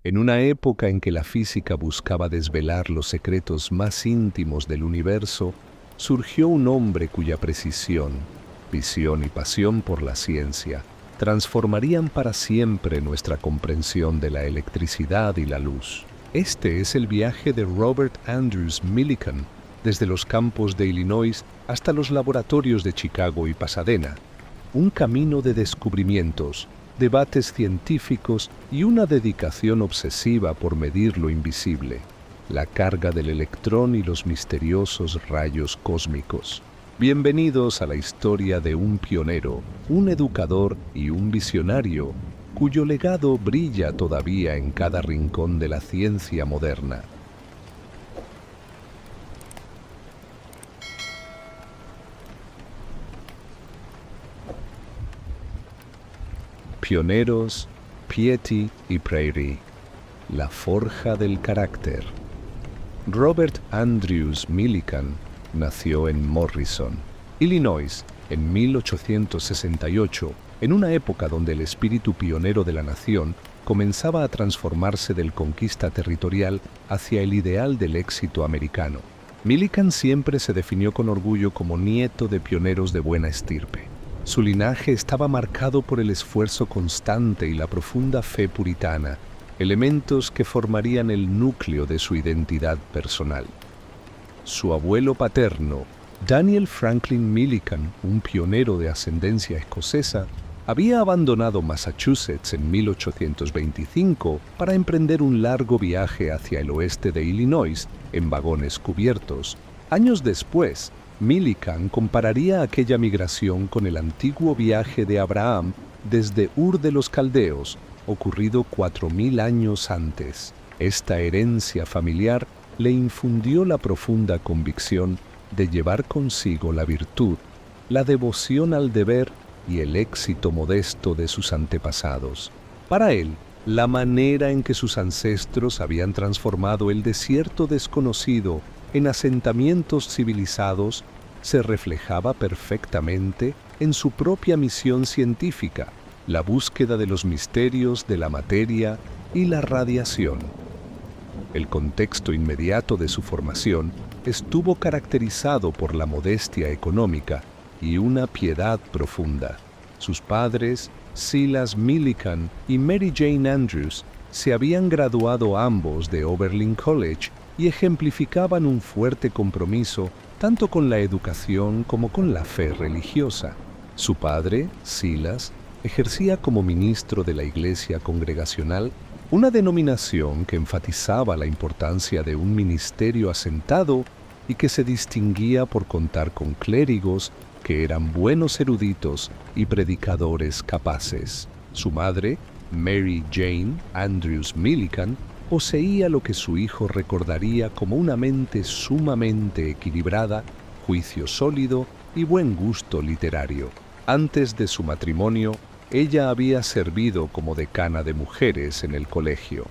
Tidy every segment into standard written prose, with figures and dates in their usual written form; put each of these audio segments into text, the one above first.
En una época en que la física buscaba desvelar los secretos más íntimos del universo, surgió un hombre cuya precisión, visión y pasión por la ciencia transformarían para siempre nuestra comprensión de la electricidad y la luz. Este es el viaje de Robert Andrews Millikan, desde los campos de Illinois hasta los laboratorios de Chicago y Pasadena. Un camino de descubrimientos, debates científicos y una dedicación obsesiva por medir lo invisible, la carga del electrón y los misteriosos rayos cósmicos. Bienvenidos a la historia de un pionero, un educador y un visionario, cuyo legado brilla todavía en cada rincón de la ciencia moderna. Pioneros, Piety y Prairie, la forja del carácter. Robert Andrews Millikan nació en Morrison, Illinois, en 1868, en una época donde el espíritu pionero de la nación comenzaba a transformarse del conquista territorial hacia el ideal del éxito americano. Millikan siempre se definió con orgullo como nieto de pioneros de buena estirpe. Su linaje estaba marcado por el esfuerzo constante y la profunda fe puritana, elementos que formarían el núcleo de su identidad personal. Su abuelo paterno, Daniel Franklin Millikan, un pionero de ascendencia escocesa, había abandonado Massachusetts en 1825 para emprender un largo viaje hacia el oeste de Illinois en vagones cubiertos. Años después, Millikan compararía aquella migración con el antiguo viaje de Abraham desde Ur de los Caldeos, ocurrido 4000 años antes. Esta herencia familiar le infundió la profunda convicción de llevar consigo la virtud, la devoción al deber y el éxito modesto de sus antepasados. Para él, la manera en que sus ancestros habían transformado el desierto desconocido en asentamientos civilizados se reflejaba perfectamente en su propia misión científica, la búsqueda de los misterios de la materia y la radiación. El contexto inmediato de su formación estuvo caracterizado por la modestia económica y una piedad profunda. Sus padres, Silas Millikan y Mary Jane Andrews, se habían graduado ambos de Oberlin College y ejemplificaban un fuerte compromiso tanto con la educación como con la fe religiosa. Su padre, Silas, ejercía como ministro de la Iglesia Congregacional, una denominación que enfatizaba la importancia de un ministerio asentado y que se distinguía por contar con clérigos que eran buenos eruditos y predicadores capaces. Su madre, Mary Jane Andrews Millikan, poseía lo que su hijo recordaría como una mente sumamente equilibrada, juicio sólido y buen gusto literario. Antes de su matrimonio, ella había servido como decana de mujeres en el colegio.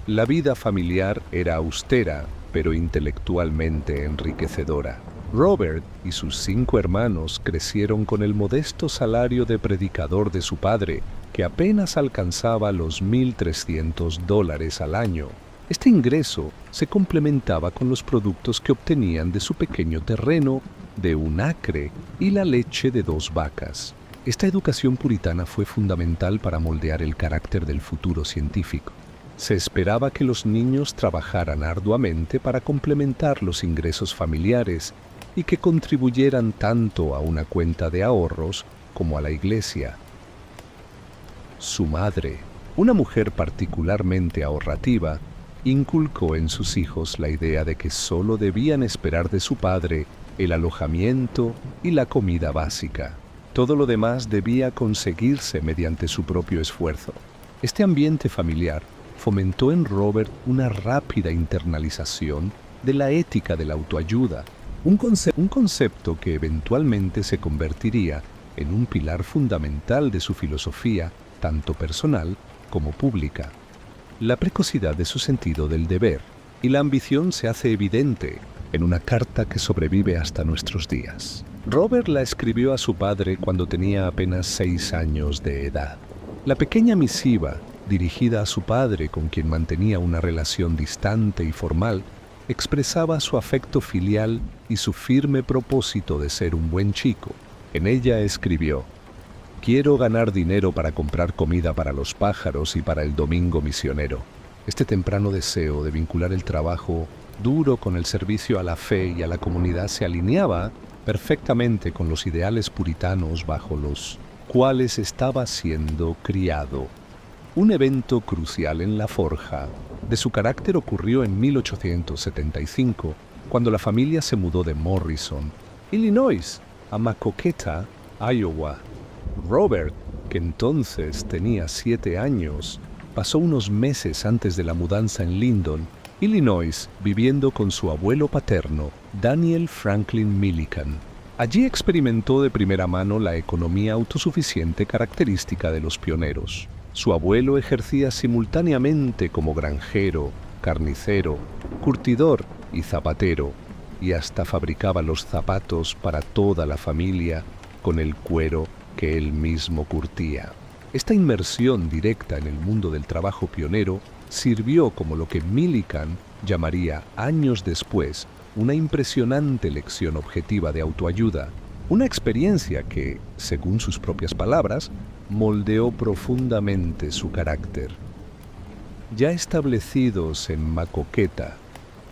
La vida familiar era austera, pero intelectualmente enriquecedora. Robert y sus 5 hermanos crecieron con el modesto salario de predicador de su padre, que apenas alcanzaba los $1,300 al año. Este ingreso se complementaba con los productos que obtenían de su pequeño terreno, de 1 acre y la leche de 2 vacas. Esta educación puritana fue fundamental para moldear el carácter del futuro científico. Se esperaba que los niños trabajaran arduamente para complementar los ingresos familiares y que contribuyeran tanto a una cuenta de ahorros como a la iglesia. Su madre, una mujer particularmente ahorrativa, inculcó en sus hijos la idea de que solo debían esperar de su padre el alojamiento y la comida básica. Todo lo demás debía conseguirse mediante su propio esfuerzo. Este ambiente familiar fomentó en Robert una rápida internalización de la ética de la autoayuda, un concepto que eventualmente se convertiría en un pilar fundamental de su filosofía, tanto personal como pública. La precocidad de su sentido del deber y la ambición se hace evidente en una carta que sobrevive hasta nuestros días. Robert la escribió a su padre cuando tenía apenas 6 años de edad. La pequeña misiva dirigida a su padre, con quien mantenía una relación distante y formal, expresaba su afecto filial y su firme propósito de ser un buen chico. En ella escribió: «Quiero ganar dinero para comprar comida para los pájaros y para el domingo misionero». Este temprano deseo de vincular el trabajo duro con el servicio a la fe y a la comunidad se alineaba perfectamente con los ideales puritanos bajo los cuales estaba siendo criado. Un evento crucial en la forja de su carácter ocurrió en 1875, cuando la familia se mudó de Morrison, Illinois, a Maquoketa, Iowa. Robert, que entonces tenía 7 años, pasó unos meses antes de la mudanza en Lyndon, Illinois, viviendo con su abuelo paterno, Daniel Franklin Millikan. Allí experimentó de primera mano la economía autosuficiente característica de los pioneros. Su abuelo ejercía simultáneamente como granjero, carnicero, curtidor y zapatero, y hasta fabricaba los zapatos para toda la familia con el cuero que él mismo curtía. Esta inmersión directa en el mundo del trabajo pionero sirvió como lo que Millikan llamaría años después una impresionante lección objetiva de autoayuda, una experiencia que, según sus propias palabras, moldeó profundamente su carácter. Ya establecidos en Maquoketa,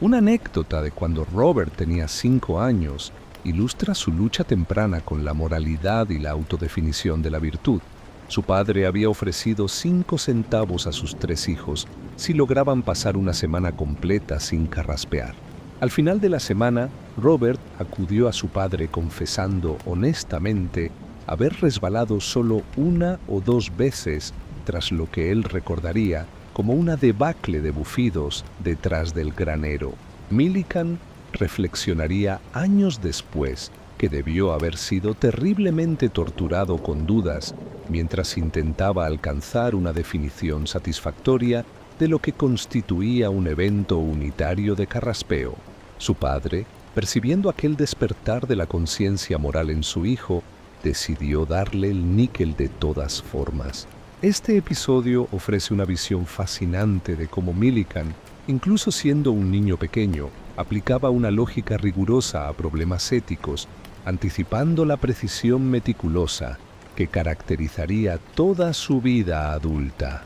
una anécdota de cuando Robert tenía 5 años ilustra su lucha temprana con la moralidad y la autodefinición de la virtud. Su padre había ofrecido 5 centavos a sus 3 hijos si lograban pasar una semana completa sin carraspear. Al final de la semana, Robert acudió a su padre confesando honestamente haber resbalado solo 1 o 2 veces, tras lo que él recordaría como una debacle de bufidos detrás del granero. Millikan reflexionaría años después que debió haber sido terriblemente torturado con dudas mientras intentaba alcanzar una definición satisfactoria de lo que constituía un evento unitario de carraspeo. Su padre, percibiendo aquel despertar de la conciencia moral en su hijo, decidió darle el níquel de todas formas. Este episodio ofrece una visión fascinante de cómo Millikan, incluso siendo un niño pequeño, aplicaba una lógica rigurosa a problemas éticos, anticipando la precisión meticulosa que caracterizaría toda su vida adulta.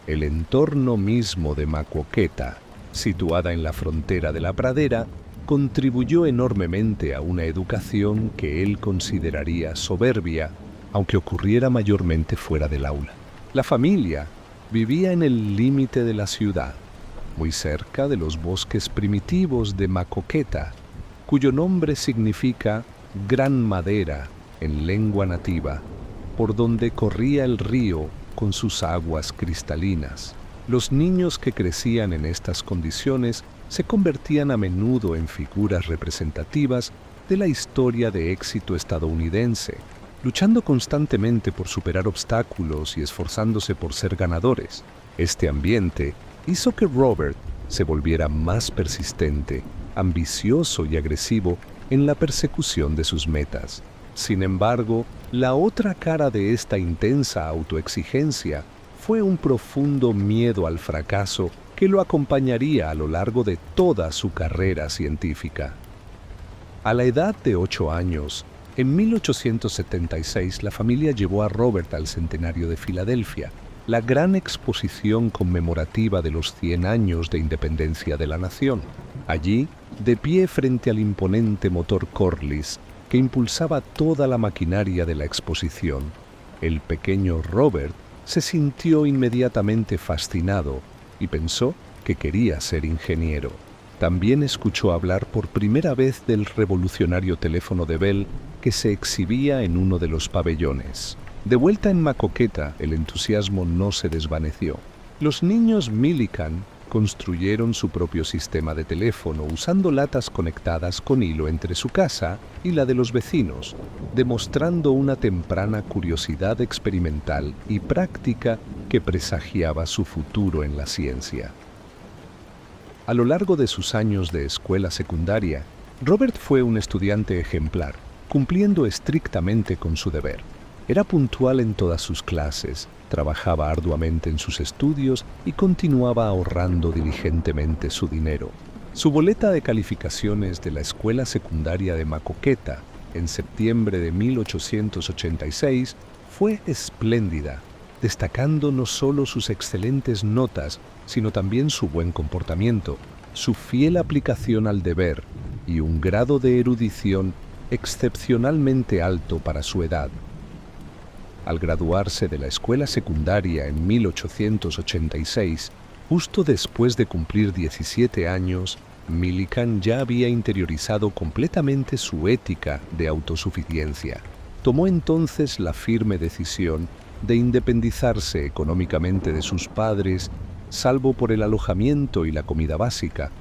El entorno mismo de Maquoketa, situada en la frontera de la pradera, contribuyó enormemente a una educación que él consideraría soberbia, aunque ocurriera mayormente fuera del aula. La familia vivía en el límite de la ciudad, muy cerca de los bosques primitivos de Maquoketa, cuyo nombre significa gran madera en lengua nativa, por donde corría el río con sus aguas cristalinas. Los niños que crecían en estas condiciones se convertían a menudo en figuras representativas de la historia de éxito estadounidense, luchando constantemente por superar obstáculos y esforzándose por ser ganadores. Este ambiente hizo que Robert se volviera más persistente, ambicioso y agresivo en la persecución de sus metas. Sin embargo, la otra cara de esta intensa autoexigencia fue un profundo miedo al fracaso que lo acompañaría a lo largo de toda su carrera científica. A la edad de 8 años, en 1876 la familia llevó a Robert al Centenario de Filadelfia, la gran exposición conmemorativa de los 100 años de independencia de la nación. Allí, de pie frente al imponente motor Corliss, que impulsaba toda la maquinaria de la exposición, el pequeño Robert se sintió inmediatamente fascinado y pensó que quería ser ingeniero. También escuchó hablar por primera vez del revolucionario teléfono de Bell que se exhibía en uno de los pabellones. De vuelta en Maquoketa, el entusiasmo no se desvaneció. Los niños Millikan construyeron su propio sistema de teléfono usando latas conectadas con hilo entre su casa y la de los vecinos, demostrando una temprana curiosidad experimental y práctica que presagiaba su futuro en la ciencia. A lo largo de sus años de escuela secundaria, Robert fue un estudiante ejemplar, cumpliendo estrictamente con su deber. Era puntual en todas sus clases, trabajaba arduamente en sus estudios y continuaba ahorrando diligentemente su dinero. Su boleta de calificaciones de la escuela secundaria de Maquoketa, en septiembre de 1886, fue espléndida, destacando no solo sus excelentes notas, sino también su buen comportamiento, su fiel aplicación al deber y un grado de erudición excepcionalmente alto para su edad. Al graduarse de la escuela secundaria en 1886, justo después de cumplir 17 años, Millikan ya había interiorizado completamente su ética de autosuficiencia. Tomó entonces la firme decisión de independizarse económicamente de sus padres, salvo por el alojamiento y la comida básica,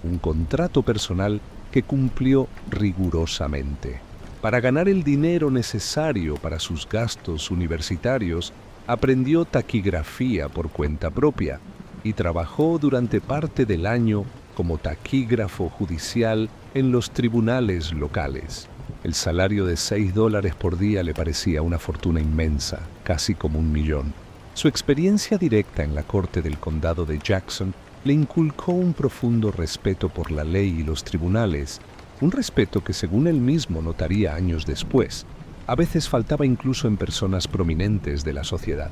un contrato personal que cumplió rigurosamente. Para ganar el dinero necesario para sus gastos universitarios, aprendió taquigrafía por cuenta propia y trabajó durante parte del año como taquígrafo judicial en los tribunales locales. El salario de $6 por día le parecía una fortuna inmensa, casi como $1 millón. Su experiencia directa en la corte del condado de Jackson le inculcó un profundo respeto por la ley y los tribunales, un respeto que, según él mismo notaría años después, a veces faltaba incluso en personas prominentes de la sociedad.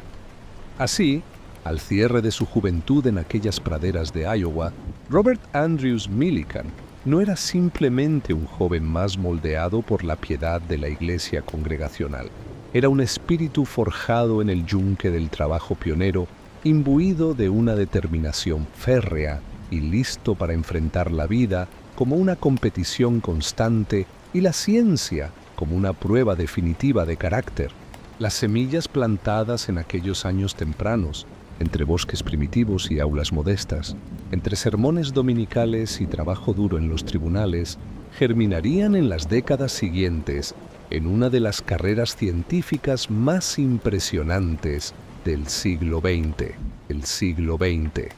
Así, al cierre de su juventud en aquellas praderas de Iowa, Robert Andrews Millikan no era simplemente un joven más moldeado por la piedad de la iglesia congregacional. Era un espíritu forjado en el yunque del trabajo pionero, imbuido de una determinación férrea y listo para enfrentar la vida como una competición constante y la ciencia como una prueba definitiva de carácter. Las semillas plantadas en aquellos años tempranos, entre bosques primitivos y aulas modestas, entre sermones dominicales y trabajo duro en los tribunales, germinarían en las décadas siguientes en una de las carreras científicas más impresionantes del siglo XX, el siglo XX.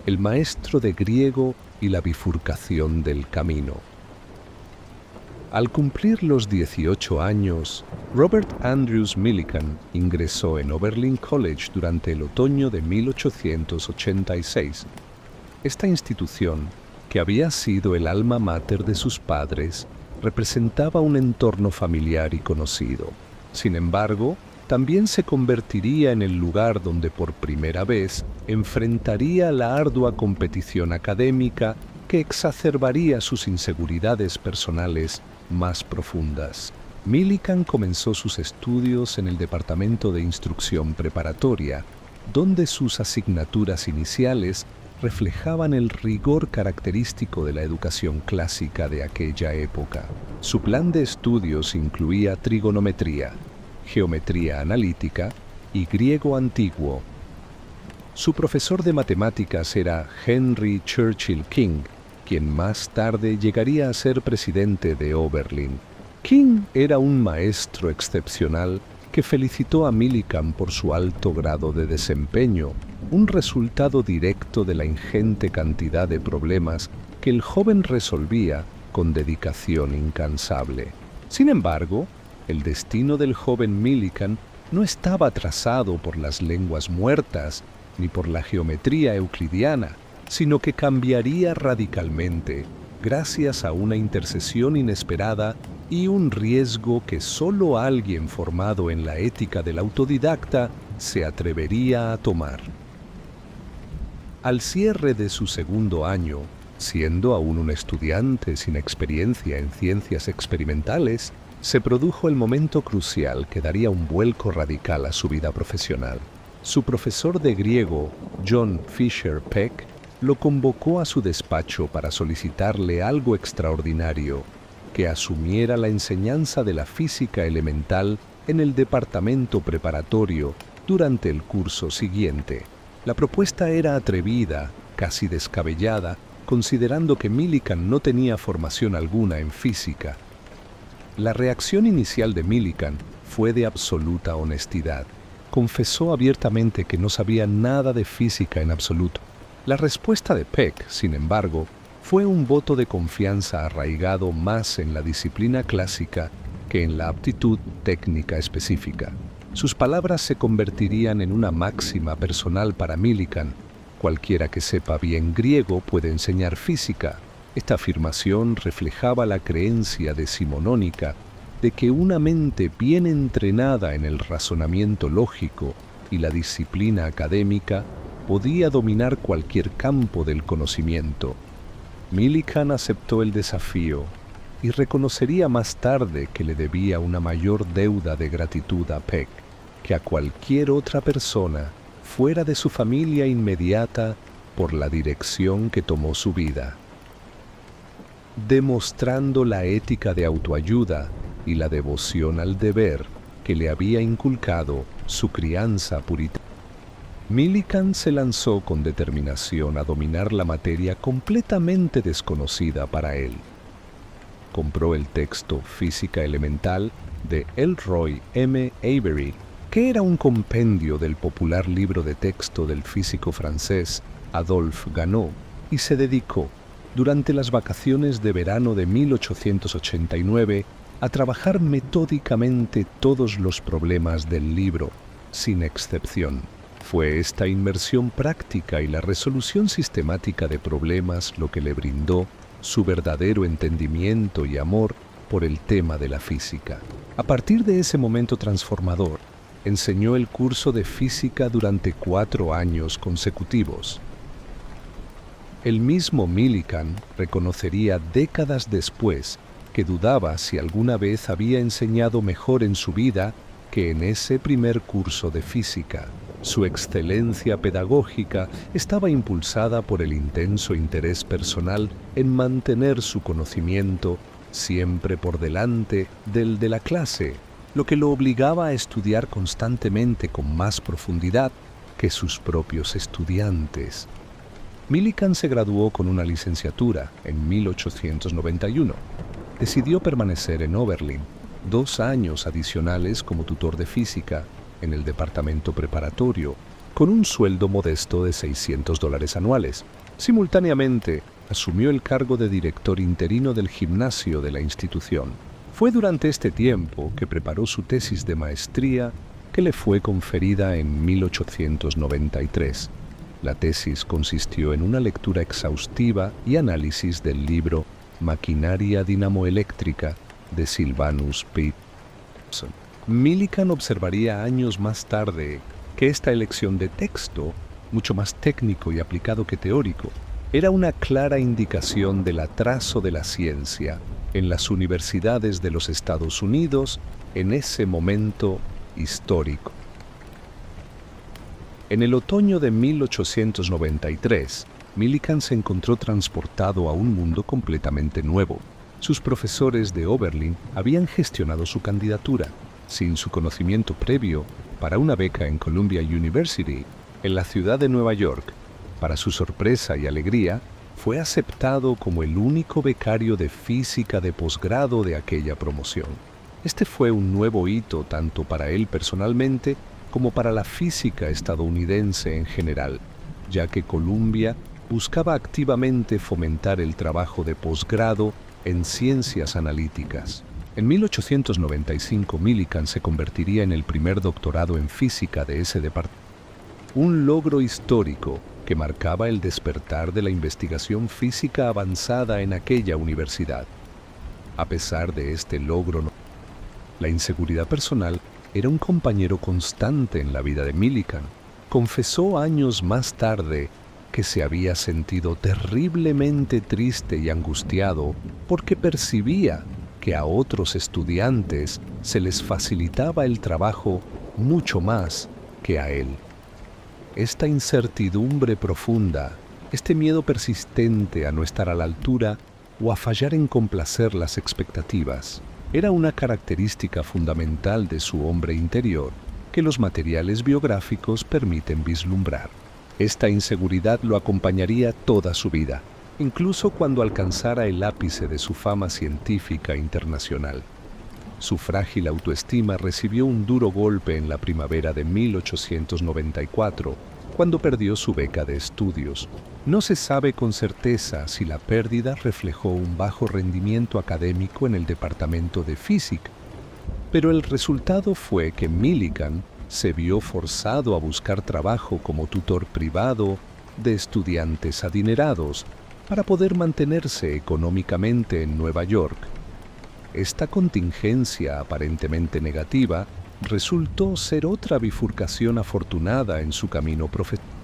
El maestro de griego y la bifurcación del camino. Al cumplir los 18 años, Robert Andrews Millikan ingresó en Oberlin College durante el otoño de 1886. Esta institución, que había sido el alma mater de sus padres, representaba un entorno familiar y conocido. Sin embargo, también se convertiría en el lugar donde por primera vez enfrentaría la ardua competición académica que exacerbaría sus inseguridades personales más profundas. Millikan comenzó sus estudios en el Departamento de Instrucción Preparatoria, donde sus asignaturas iniciales reflejaban el rigor característico de la educación clásica de aquella época. Su plan de estudios incluía trigonometría, geometría analítica y griego antiguo. Su profesor de matemáticas era Henry Churchill King, quien más tarde llegaría a ser presidente de Oberlin. King era un maestro excepcional que felicitó a Millikan por su alto grado de desempeño, un resultado directo de la ingente cantidad de problemas que el joven resolvía con dedicación incansable. Sin embargo, el destino del joven Millikan no estaba trazado por las lenguas muertas ni por la geometría euclidiana, sino que cambiaría radicalmente gracias a una intercesión inesperada y un riesgo que solo alguien formado en la ética del autodidacta se atrevería a tomar. Al cierre de su segundo año, siendo aún un estudiante sin experiencia en ciencias experimentales, se produjo el momento crucial que daría un vuelco radical a su vida profesional. Su profesor de griego, John Fisher Peck, lo convocó a su despacho para solicitarle algo extraordinario, que asumiera la enseñanza de la física elemental en el departamento preparatorio durante el curso siguiente. La propuesta era atrevida, casi descabellada, considerando que Millikan no tenía formación alguna en física. La reacción inicial de Millikan fue de absoluta honestidad. Confesó abiertamente que no sabía nada de física en absoluto. La respuesta de Peck, sin embargo, Fue un voto de confianza arraigado más en la disciplina clásica que en la aptitud técnica específica. Sus palabras se convertirían en una máxima personal para Millikan: cualquiera que sepa bien griego puede enseñar física. Esta afirmación reflejaba la creencia decimonónica de que una mente bien entrenada en el razonamiento lógico y la disciplina académica podía dominar cualquier campo del conocimiento. Millikan aceptó el desafío y reconocería más tarde que le debía una mayor deuda de gratitud a Peck que a cualquier otra persona fuera de su familia inmediata por la dirección que tomó su vida. Demostrando la ética de autoayuda y la devoción al deber que le había inculcado su crianza puritana, Millikan se lanzó con determinación a dominar la materia completamente desconocida para él. Compró el texto Física Elemental de Elroy M. Avery, que era un compendio del popular libro de texto del físico francés Adolphe Ganot, y se dedicó, durante las vacaciones de verano de 1889, a trabajar metódicamente todos los problemas del libro, sin excepción. Fue esta inmersión práctica y la resolución sistemática de problemas lo que le brindó su verdadero entendimiento y amor por el tema de la física. A partir de ese momento transformador, enseñó el curso de física durante 4 años consecutivos. El mismo Millikan reconocería décadas después que dudaba si alguna vez había enseñado mejor en su vida que en ese primer curso de física. Su excelencia pedagógica estaba impulsada por el intenso interés personal en mantener su conocimiento siempre por delante del de la clase, lo que lo obligaba a estudiar constantemente con más profundidad que sus propios estudiantes. Millikan se graduó con una licenciatura en 1891. Decidió permanecer en Oberlin 2 años adicionales como tutor de física en el departamento preparatorio, con un sueldo modesto de $600 anuales. Simultáneamente, asumió el cargo de director interino del gimnasio de la institución. Fue durante este tiempo que preparó su tesis de maestría, que le fue conferida en 1893. La tesis consistió en una lectura exhaustiva y análisis del libro Maquinaria dinamoeléctrica de Sylvanus Peterson. Millikan observaría años más tarde que esta elección de texto, mucho más técnico y aplicado que teórico, era una clara indicación del atraso de la ciencia en las universidades de los Estados Unidos en ese momento histórico. En el otoño de 1893, Millikan se encontró transportado a un mundo completamente nuevo. Sus profesores de Oberlin habían gestionado su candidatura, sin su conocimiento previo, para una beca en Columbia University, en la ciudad de Nueva York. Para su sorpresa y alegría, fue aceptado como el único becario de física de posgrado de aquella promoción. Este fue un nuevo hito tanto para él personalmente como para la física estadounidense en general, ya que Columbia buscaba activamente fomentar el trabajo de posgrado en ciencias analíticas. En 1895, Millikan se convertiría en el primer doctorado en física de ese departamento, un logro histórico que marcaba el despertar de la investigación física avanzada en aquella universidad. A pesar de este logro, la inseguridad personal era un compañero constante en la vida de Millikan. Confesó años más tarde que se había sentido terriblemente triste y angustiado porque percibía que a otros estudiantes se les facilitaba el trabajo mucho más que a él. Esta incertidumbre profunda, este miedo persistente a no estar a la altura o a fallar en complacer las expectativas, era una característica fundamental de su hombre interior que los materiales biográficos permiten vislumbrar. Esta inseguridad lo acompañaría toda su vida, incluso cuando alcanzara el ápice de su fama científica internacional. Su frágil autoestima recibió un duro golpe en la primavera de 1894, cuando perdió su beca de estudios. No se sabe con certeza si la pérdida reflejó un bajo rendimiento académico en el departamento de física, pero el resultado fue que Millikan se vio forzado a buscar trabajo como tutor privado de estudiantes adinerados para poder mantenerse económicamente en Nueva York. Esta contingencia aparentemente negativa resultó ser otra bifurcación afortunada en su camino profesional.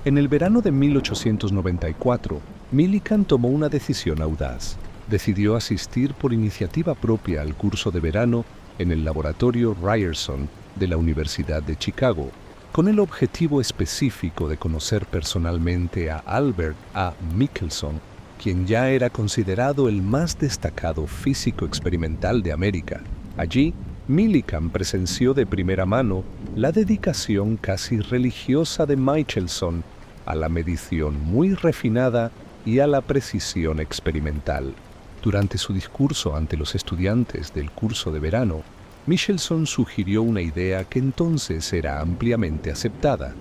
En el verano de 1894, Millikan tomó una decisión audaz. Decidió asistir por iniciativa propia al curso de verano en el laboratorio Ryerson de la Universidad de Chicago, con el objetivo específico de conocer personalmente a Albert A. Michelson, quien ya era considerado el más destacado físico experimental de América. Allí, Millikan presenció de primera mano la dedicación casi religiosa de Michelson a la medición muy refinada y a la precisión experimental. Durante su discurso ante los estudiantes del curso de verano, Michelson sugirió una idea que entonces era ampliamente aceptada,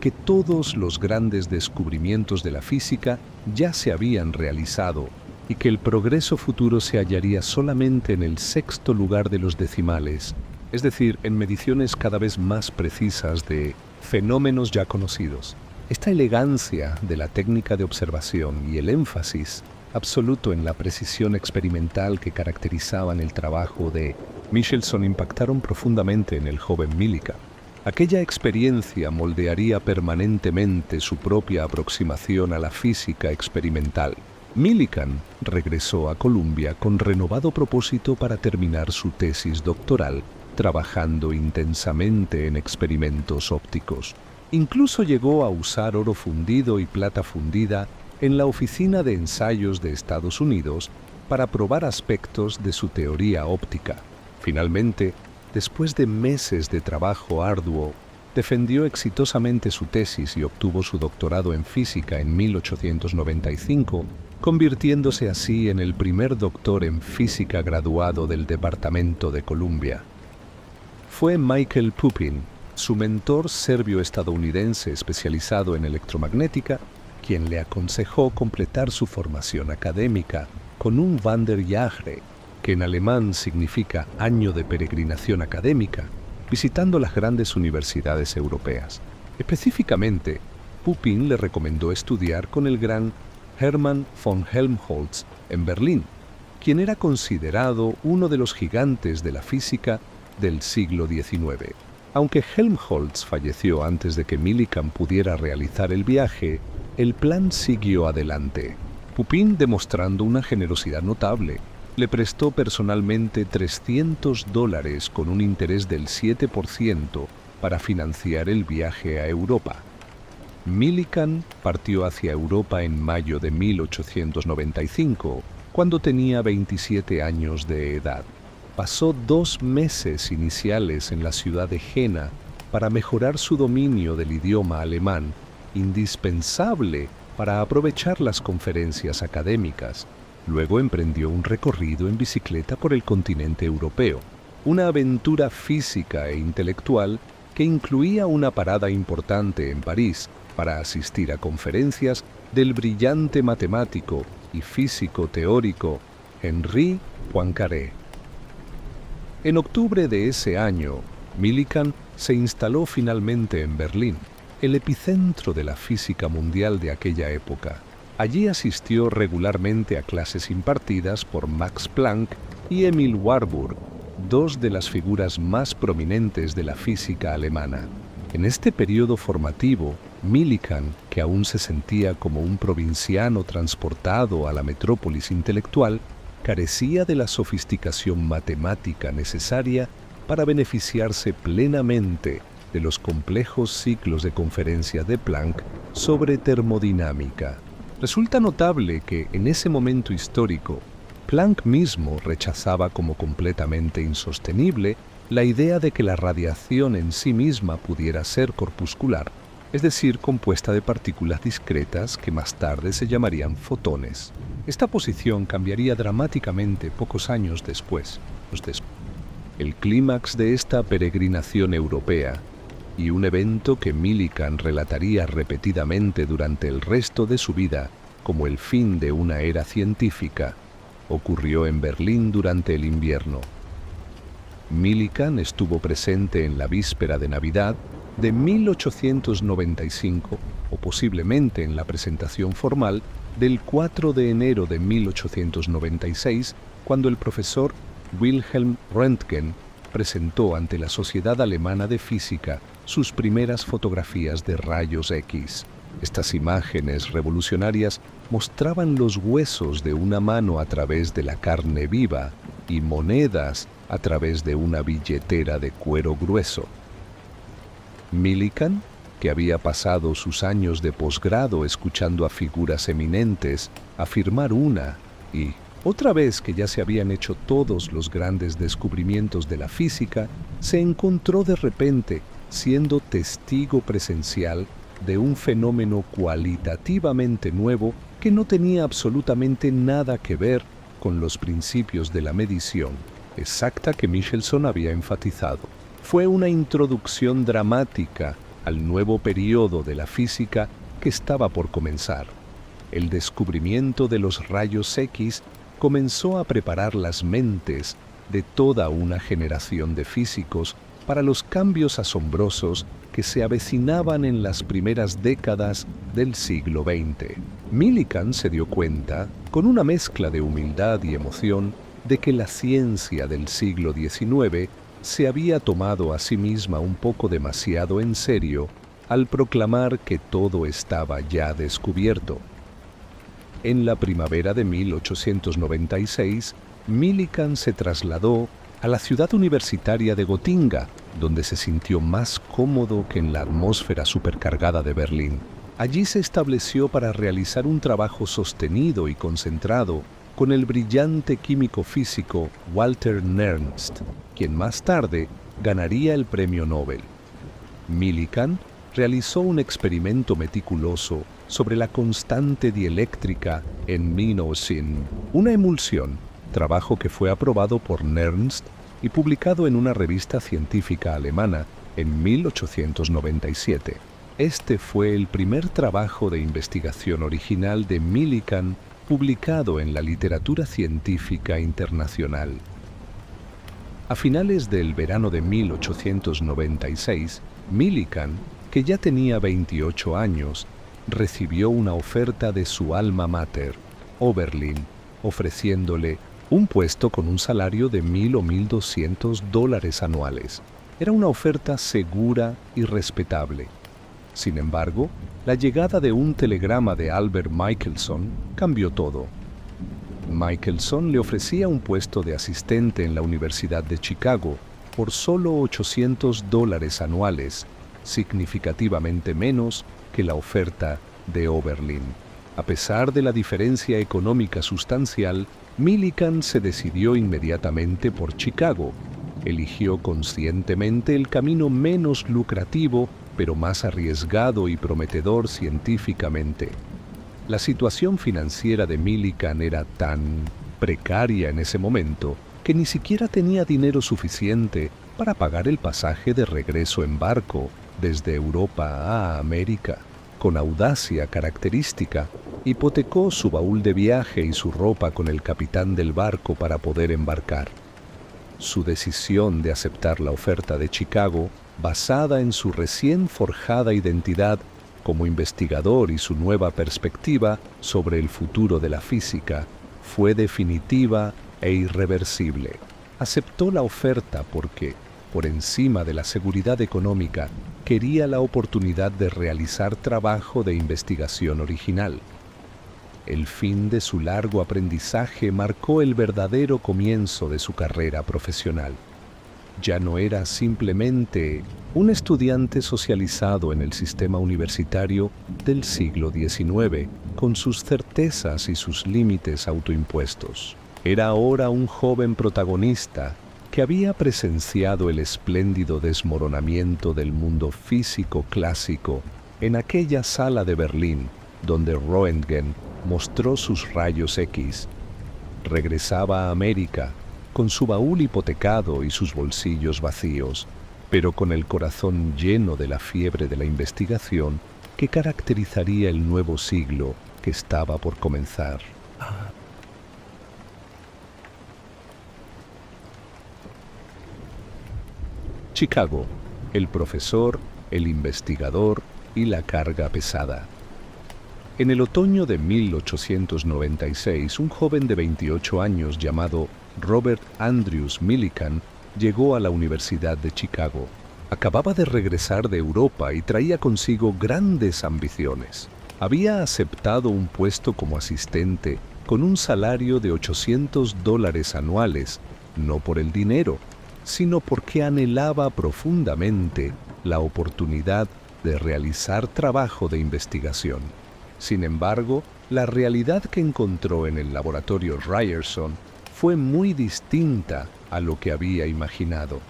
que todos los grandes descubrimientos de la física ya se habían realizado y que el progreso futuro se hallaría solamente en el sexto lugar de los decimales, es decir, en mediciones cada vez más precisas de fenómenos ya conocidos. Esta elegancia de la técnica de observación y el énfasis absoluto en la precisión experimental que caracterizaban el trabajo de Michelson impactaron profundamente en el joven Millikan. Aquella experiencia moldearía permanentemente su propia aproximación a la física experimental. Millikan regresó a Columbia con renovado propósito para terminar su tesis doctoral, trabajando intensamente en experimentos ópticos. Incluso llegó a usar oro fundido y plata fundida en la Oficina de Ensayos de Estados Unidos para probar aspectos de su teoría óptica. Finalmente, después de meses de trabajo arduo, defendió exitosamente su tesis y obtuvo su doctorado en física en 1895, convirtiéndose así en el primer doctor en física graduado del Departamento de Columbia. Fue Michael Pupin, su mentor serbio-estadounidense especializado en electromagnética, quien le aconsejó completar su formación académica con un Wanderjahre, que en alemán significa año de peregrinación académica, visitando las grandes universidades europeas. Específicamente, Pupin le recomendó estudiar con el gran Hermann von Helmholtz en Berlín, quien era considerado uno de los gigantes de la física del siglo XIX. Aunque Helmholtz falleció antes de que Millikan pudiera realizar el viaje, el plan siguió adelante. Pupin, demostrando una generosidad notable, le prestó personalmente $300 con un interés del 7% para financiar el viaje a Europa. Millikan partió hacia Europa en mayo de 1895, cuando tenía 27 años de edad. Pasó 2 meses iniciales en la ciudad de Jena para mejorar su dominio del idioma alemán, indispensable para aprovechar las conferencias académicas. Luego emprendió un recorrido en bicicleta por el continente europeo, una aventura física e intelectual que incluía una parada importante en París para asistir a conferencias del brillante matemático y físico teórico Henri Poincaré. En octubre de ese año, Millikan se instaló finalmente en Berlín, el epicentro de la física mundial de aquella época. Allí asistió regularmente a clases impartidas por Max Planck y Emil Warburg, 2 de las figuras más prominentes de la física alemana. En este periodo formativo, Millikan, que aún se sentía como un provinciano transportado a la metrópolis intelectual, carecía de la sofisticación matemática necesaria para beneficiarse plenamente de los complejos ciclos de conferencias de Planck sobre termodinámica. Resulta notable que, en ese momento histórico, Planck mismo rechazaba como completamente insostenible la idea de que la radiación en sí misma pudiera ser corpuscular, es decir, compuesta de partículas discretas que más tarde se llamarían fotones. Esta posición cambiaría dramáticamente pocos años después. El clímax de esta peregrinación europea y un evento que Millikan relataría repetidamente durante el resto de su vida como el fin de una era científica, ocurrió en Berlín durante el invierno. Millikan estuvo presente en la víspera de Navidad de 1895, o posiblemente en la presentación formal del 4 de enero de 1896, cuando el profesor Wilhelm Röntgen presentó ante la Sociedad Alemana de Física sus primeras fotografías de rayos X. Estas imágenes revolucionarias mostraban los huesos de una mano a través de la carne viva y monedas a través de una billetera de cuero grueso. Millikan, que había pasado sus años de posgrado escuchando a figuras eminentes afirmar una y otra vez que ya se habían hecho todos los grandes descubrimientos de la física, se encontró de repente siendo testigo presencial de un fenómeno cualitativamente nuevo que no tenía absolutamente nada que ver con los principios de la medición exacta que Michelson había enfatizado. Fue una introducción dramática al nuevo periodo de la física que estaba por comenzar. El descubrimiento de los rayos X comenzó a preparar las mentes de toda una generación de físicos para los cambios asombrosos que se avecinaban en las primeras décadas del siglo XX. Millikan se dio cuenta, con una mezcla de humildad y emoción, de que la ciencia del siglo XIX se había tomado a sí misma un poco demasiado en serio al proclamar que todo estaba ya descubierto. En la primavera de 1896, Millikan se trasladó a la ciudad universitaria de Gotinga, donde se sintió más cómodo que en la atmósfera supercargada de Berlín. Allí se estableció para realizar un trabajo sostenido y concentrado con el brillante químico físico Walter Nernst, quien más tarde ganaría el premio Nobel. Millikan realizó un experimento meticuloso sobre la constante dieléctrica en Minnosin, una emulsión, trabajo que fue aprobado por Nernst y publicado en una revista científica alemana en 1897. Este fue el primer trabajo de investigación original de Millikan publicado en la literatura científica internacional. A finales del verano de 1896, Millikan, que ya tenía 28 años, recibió una oferta de su alma mater, Oberlin, ofreciéndole un puesto con un salario de $1,000 o $1,200 anuales. Era una oferta segura y respetable. Sin embargo, la llegada de un telegrama de Albert Michelson cambió todo. Michelson le ofrecía un puesto de asistente en la Universidad de Chicago por solo $800 anuales, significativamente menos que la oferta de Oberlin. A pesar de la diferencia económica sustancial, Millikan se decidió inmediatamente por Chicago. Eligió conscientemente el camino menos lucrativo, pero más arriesgado y prometedor científicamente. La situación financiera de Millikan era tan precaria en ese momento que ni siquiera tenía dinero suficiente para pagar el pasaje de regreso en barco desde Europa a América. Con audacia característica, hipotecó su baúl de viaje y su ropa con el capitán del barco para poder embarcar. Su decisión de aceptar la oferta de Chicago, basada en su recién forjada identidad como investigador y su nueva perspectiva sobre el futuro de la física, fue definitiva e irreversible. Aceptó la oferta porque, por encima de la seguridad económica, quería la oportunidad de realizar trabajo de investigación original. El fin de su largo aprendizaje marcó el verdadero comienzo de su carrera profesional. Ya no era simplemente un estudiante socializado en el sistema universitario del siglo XIX, con sus certezas y sus límites autoimpuestos. Era ahora un joven protagonista que había presenciado el espléndido desmoronamiento del mundo físico clásico en aquella sala de Berlín donde Röntgen mostró sus rayos X. Regresaba a América con su baúl hipotecado y sus bolsillos vacíos, pero con el corazón lleno de la fiebre de la investigación que caracterizaría el nuevo siglo que estaba por comenzar. Chicago, el profesor, el investigador y la carga pesada. En el otoño de 1896, un joven de 28 años llamado Robert Andrews Millikan llegó a la Universidad de Chicago. Acababa de regresar de Europa y traía consigo grandes ambiciones. Había aceptado un puesto como asistente con un salario de $800 anuales, no por el dinero, sino porque anhelaba profundamente la oportunidad de realizar trabajo de investigación. Sin embargo, la realidad que encontró en el laboratorio Ryerson fue muy distinta a lo que había imaginado.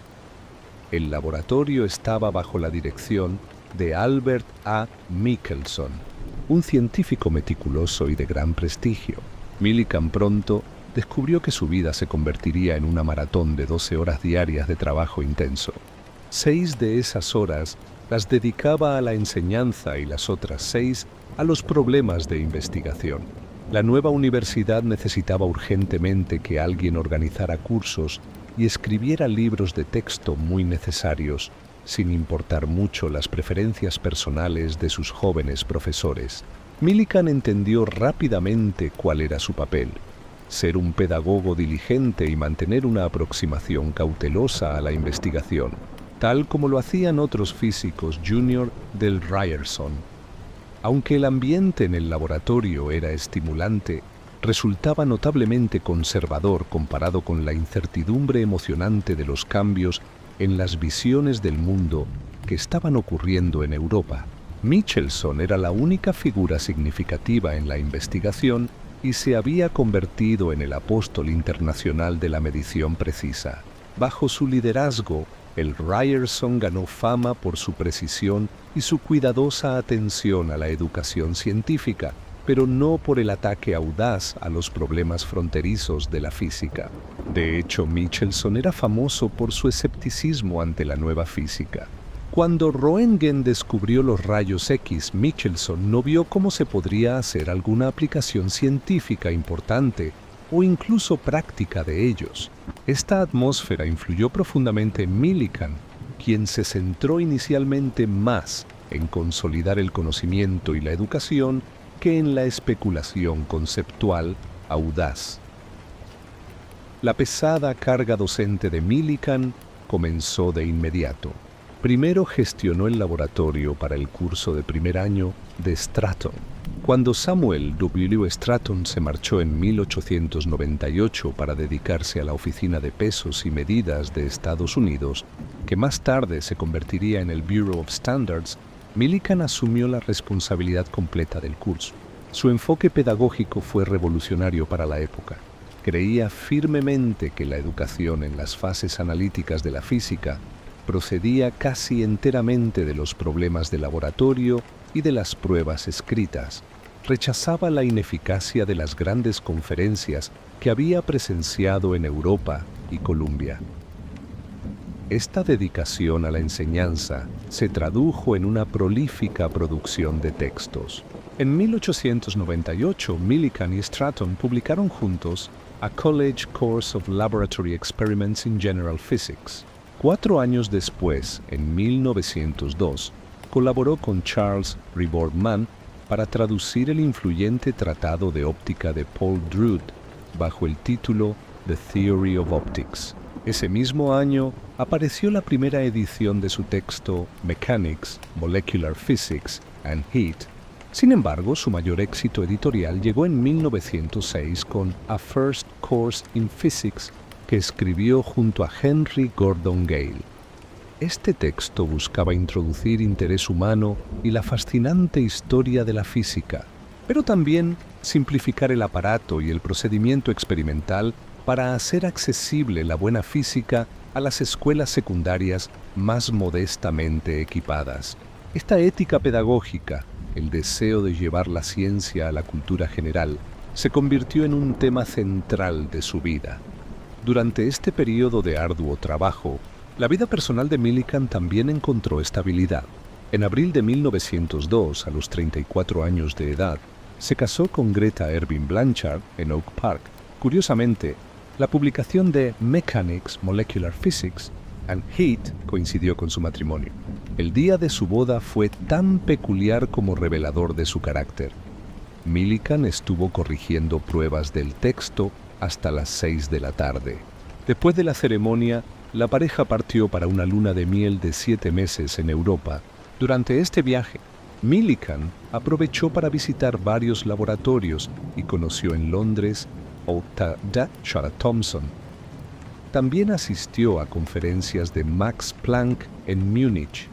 El laboratorio estaba bajo la dirección de Albert A. Michelson, un científico meticuloso y de gran prestigio. Millikan pronto descubrió que su vida se convertiría en una maratón de 12 horas diarias de trabajo intenso. 6 de esas horas las dedicaba a la enseñanza y las otras 6 a los problemas de investigación. La nueva universidad necesitaba urgentemente que alguien organizara cursos y escribiera libros de texto muy necesarios, sin importar mucho las preferencias personales de sus jóvenes profesores. Millikan entendió rápidamente cuál era su papel: ser un pedagogo diligente y mantener una aproximación cautelosa a la investigación, tal como lo hacían otros físicos junior del Ryerson. Aunque el ambiente en el laboratorio era estimulante, resultaba notablemente conservador comparado con la incertidumbre emocionante de los cambios en las visiones del mundo que estaban ocurriendo en Europa. Michelson era la única figura significativa en la investigación y se había convertido en el apóstol internacional de la medición precisa. Bajo su liderazgo, el Ryerson ganó fama por su precisión y su cuidadosa atención a la educación científica, pero no por el ataque audaz a los problemas fronterizos de la física. De hecho, Michelson era famoso por su escepticismo ante la nueva física. Cuando Röntgen descubrió los rayos X, Michelson no vio cómo se podría hacer alguna aplicación científica importante o incluso práctica de ellos. Esta atmósfera influyó profundamente en Millikan, quien se centró inicialmente más en consolidar el conocimiento y la educación que en la especulación conceptual audaz. La pesada carga docente de Millikan comenzó de inmediato. Primero gestionó el laboratorio para el curso de primer año de Stratton. Cuando Samuel W. Stratton se marchó en 1898 para dedicarse a la Oficina de Pesos y Medidas de Estados Unidos, que más tarde se convertiría en el Bureau of Standards, Millikan asumió la responsabilidad completa del curso. Su enfoque pedagógico fue revolucionario para la época. Creía firmemente que la educación en las fases analíticas de la física procedía casi enteramente de los problemas de laboratorio y de las pruebas escritas. Rechazaba la ineficacia de las grandes conferencias que había presenciado en Europa y Columbia. Esta dedicación a la enseñanza se tradujo en una prolífica producción de textos. En 1898, Millikan y Stratton publicaron juntos A College Course of Laboratory Experiments in General Physics. 4 años después, en 1902, colaboró con Charles Ribord Mann para traducir el influyente tratado de óptica de Paul Drude bajo el título The Theory of Optics. Ese mismo año apareció la primera edición de su texto Mechanics, Molecular Physics and Heat. Sin embargo, su mayor éxito editorial llegó en 1906 con A First Course in Physics, que escribió junto a Henry Gordon Gale. Este texto buscaba introducir interés humano y la fascinante historia de la física, pero también simplificar el aparato y el procedimiento experimental para hacer accesible la buena física a las escuelas secundarias más modestamente equipadas. Esta ética pedagógica, el deseo de llevar la ciencia a la cultura general, se convirtió en un tema central de su vida. Durante este periodo de arduo trabajo, La vida personal de Millikan también encontró estabilidad. En abril de 1902, a los 34 años de edad, se casó con Greta Erwin Blanchard en Oak Park. Curiosamente, la publicación de Mechanics, Molecular Physics and Heat coincidió con su matrimonio. El día de su boda fue tan peculiar como revelador de su carácter. Millikan estuvo corrigiendo pruebas del texto hasta las 6 de la tarde. Después de la ceremonia, la pareja partió para una luna de miel de 7 meses en Europa. Durante este viaje, Millikan aprovechó para visitar varios laboratorios y conoció en Londres a Charlotte Thomson. También asistió a conferencias de Max Planck en Múnich.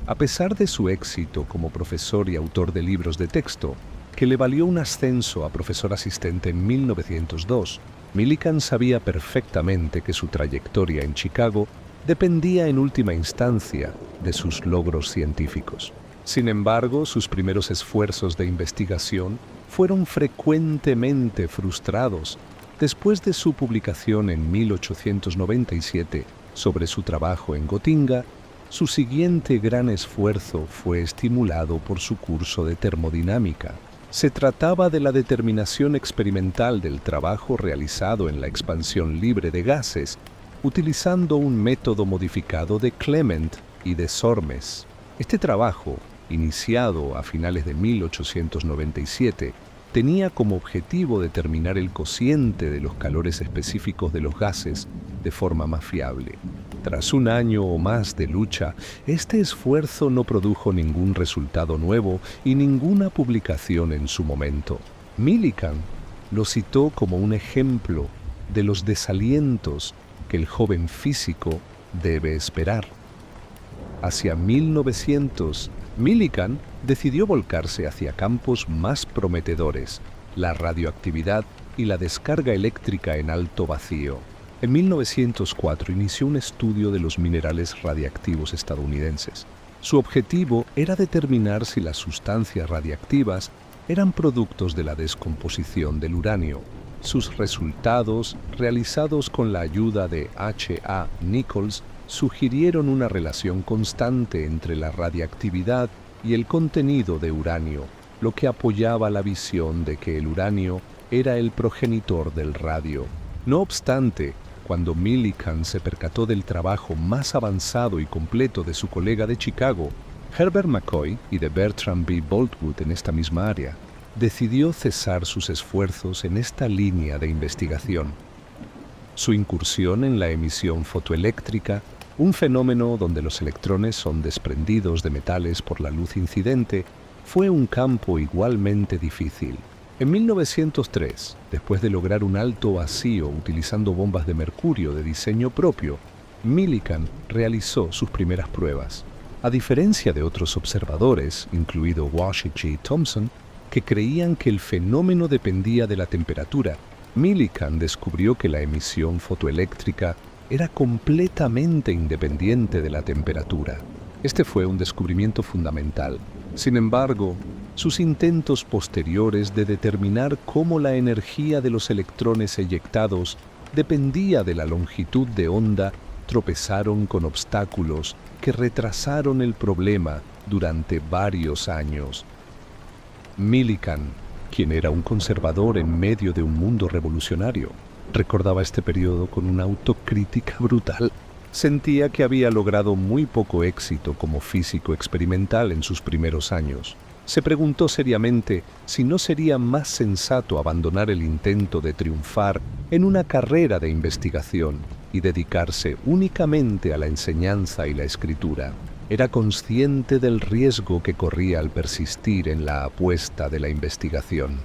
A pesar de su éxito como profesor y autor de libros de texto, que le valió un ascenso a profesor asistente en 1902, Millikan sabía perfectamente que su trayectoria en Chicago dependía en última instancia de sus logros científicos. Sin embargo, sus primeros esfuerzos de investigación fueron frecuentemente frustrados. Después de su publicación en 1897 sobre su trabajo en Gotinga, su siguiente gran esfuerzo fue estimulado por su curso de termodinámica. Se trataba de la determinación experimental del trabajo realizado en la expansión libre de gases, utilizando un método modificado de Clement y de Sormes. Este trabajo, iniciado a finales de 1897, tenía como objetivo determinar el cociente de los calores específicos de los gases de forma más fiable. Tras un año o más de lucha, este esfuerzo no produjo ningún resultado nuevo y ninguna publicación en su momento. Millikan lo citó como un ejemplo de los desalientos que el joven físico debe esperar. Hacia 1900, Millikan decidió volcarse hacia campos más prometedores, la radioactividad y la descarga eléctrica en alto vacío. En 1904 inició un estudio de los minerales radiactivos estadounidenses. Su objetivo era determinar si las sustancias radiactivas eran productos de la descomposición del uranio. Sus resultados, realizados con la ayuda de H.A. Nichols, sugirieron una relación constante entre la radiactividad y el contenido de uranio, lo que apoyaba la visión de que el uranio era el progenitor del radio. No obstante, cuando Millikan se percató del trabajo más avanzado y completo de su colega de Chicago, Herbert McCoy, y de Bertram B. Boltwood en esta misma área, decidió cesar sus esfuerzos en esta línea de investigación. Su incursión en la emisión fotoeléctrica, un fenómeno donde los electrones son desprendidos de metales por la luz incidente, fue un campo igualmente difícil. En 1903, después de lograr un alto vacío utilizando bombas de mercurio de diseño propio, Millikan realizó sus primeras pruebas. A diferencia de otros observadores, incluido Washington y Thomson, que creían que el fenómeno dependía de la temperatura, Millikan descubrió que la emisión fotoeléctrica era completamente independiente de la temperatura. Este fue un descubrimiento fundamental. Sin embargo, sus intentos posteriores de determinar cómo la energía de los electrones eyectados dependía de la longitud de onda tropezaron con obstáculos que retrasaron el problema durante varios años. Millikan, quien era un conservador en medio de un mundo revolucionario, recordaba este periodo con una autocrítica brutal. Sentía que había logrado muy poco éxito como físico experimental en sus primeros años. Se preguntó seriamente si no sería más sensato abandonar el intento de triunfar en una carrera de investigación y dedicarse únicamente a la enseñanza y la escritura. Era consciente del riesgo que corría al persistir en la apuesta de la investigación.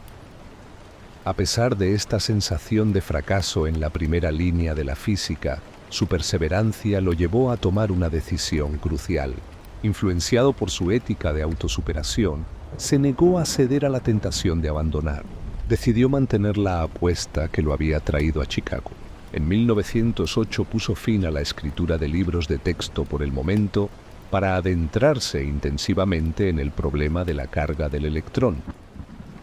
A pesar de esta sensación de fracaso en la primera línea de la física, su perseverancia lo llevó a tomar una decisión crucial. Influenciado por su ética de autosuperación, se negó a ceder a la tentación de abandonar. Decidió mantener la apuesta que lo había traído a Chicago. En 1908 puso fin a la escritura de libros de texto por el momento para adentrarse intensivamente en el problema de la carga del electrón.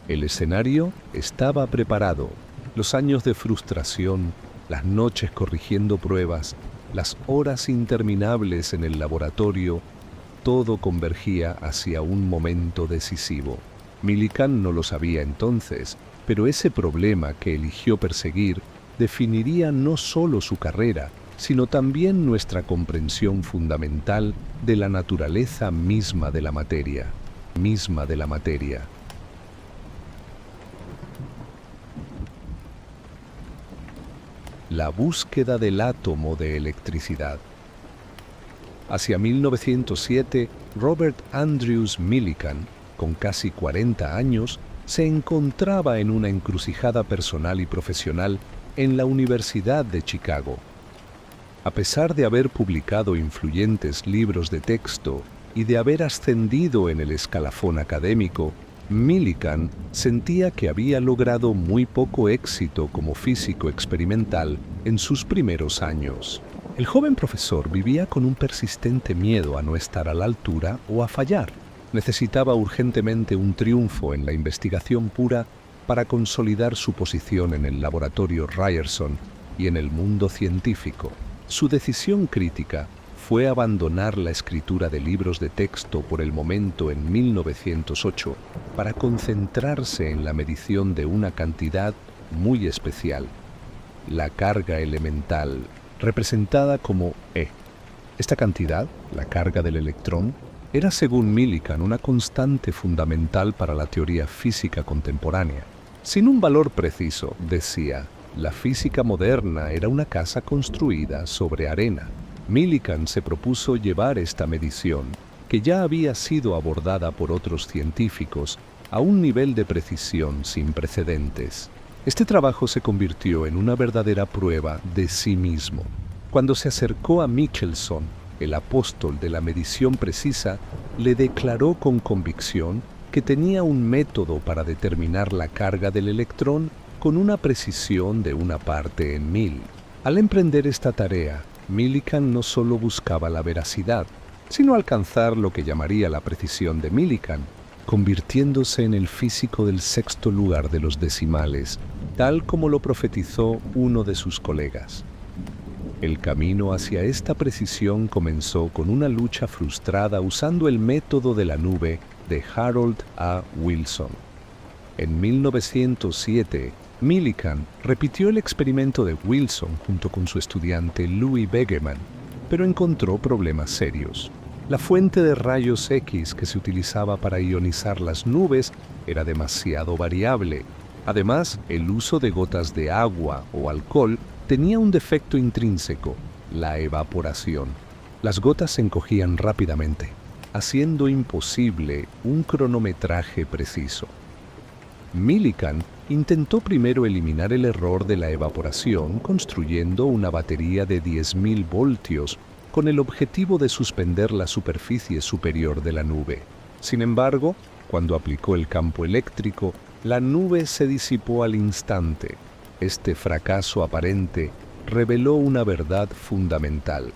El escenario estaba preparado. Los años de frustración, las noches corrigiendo pruebas las horas interminables en el laboratorio, todo convergía hacia un momento decisivo. Millikan no lo sabía entonces, pero ese problema que eligió perseguir definiría no solo su carrera, sino también nuestra comprensión fundamental de la naturaleza misma de la materia. La búsqueda del átomo de electricidad. Hacia 1907, Robert Andrews Millikan, con casi 40 años, se encontraba en una encrucijada personal y profesional en la Universidad de Chicago. A pesar de haber publicado influyentes libros de texto y de haber ascendido en el escalafón académico, Millikan sentía que había logrado muy poco éxito como físico experimental en sus primeros años. El joven profesor vivía con un persistente miedo a no estar a la altura o a fallar. Necesitaba urgentemente un triunfo en la investigación pura para consolidar su posición en el laboratorio Ryerson y en el mundo científico. Su decisión crítica fue abandonar la escritura de libros de texto por el momento en 1908 para concentrarse en la medición de una cantidad muy especial, la carga elemental, representada como E. Esta cantidad, la carga del electrón, era según Millikan una constante fundamental para la teoría física contemporánea. Sin un valor preciso, decía, la física moderna era una casa construida sobre arena. Millikan se propuso llevar esta medición, que ya había sido abordada por otros científicos, a un nivel de precisión sin precedentes. Este trabajo se convirtió en una verdadera prueba de sí mismo. Cuando se acercó a Michelson, el apóstol de la medición precisa, le declaró con convicción que tenía un método para determinar la carga del electrón con una precisión de una parte en 1000. Al emprender esta tarea, Millikan no solo buscaba la veracidad, sino alcanzar lo que llamaría la precisión de Millikan, convirtiéndose en el físico del sexto lugar de los decimales, tal como lo profetizó uno de sus colegas. El camino hacia esta precisión comenzó con una lucha frustrada usando el método de la nube de Harold A. Wilson. En 1907, Millikan repitió el experimento de Wilson junto con su estudiante Louis Begeman, pero encontró problemas serios. La fuente de rayos X que se utilizaba para ionizar las nubes era demasiado variable. Además, el uso de gotas de agua o alcohol tenía un defecto intrínseco, la evaporación. Las gotas se encogían rápidamente, haciendo imposible un cronometraje preciso. Millikan intentó primero eliminar el error de la evaporación construyendo una batería de 10.000 voltios con el objetivo de suspender la superficie superior de la nube. Sin embargo, cuando aplicó el campo eléctrico, la nube se disipó al instante. Este fracaso aparente reveló una verdad fundamental.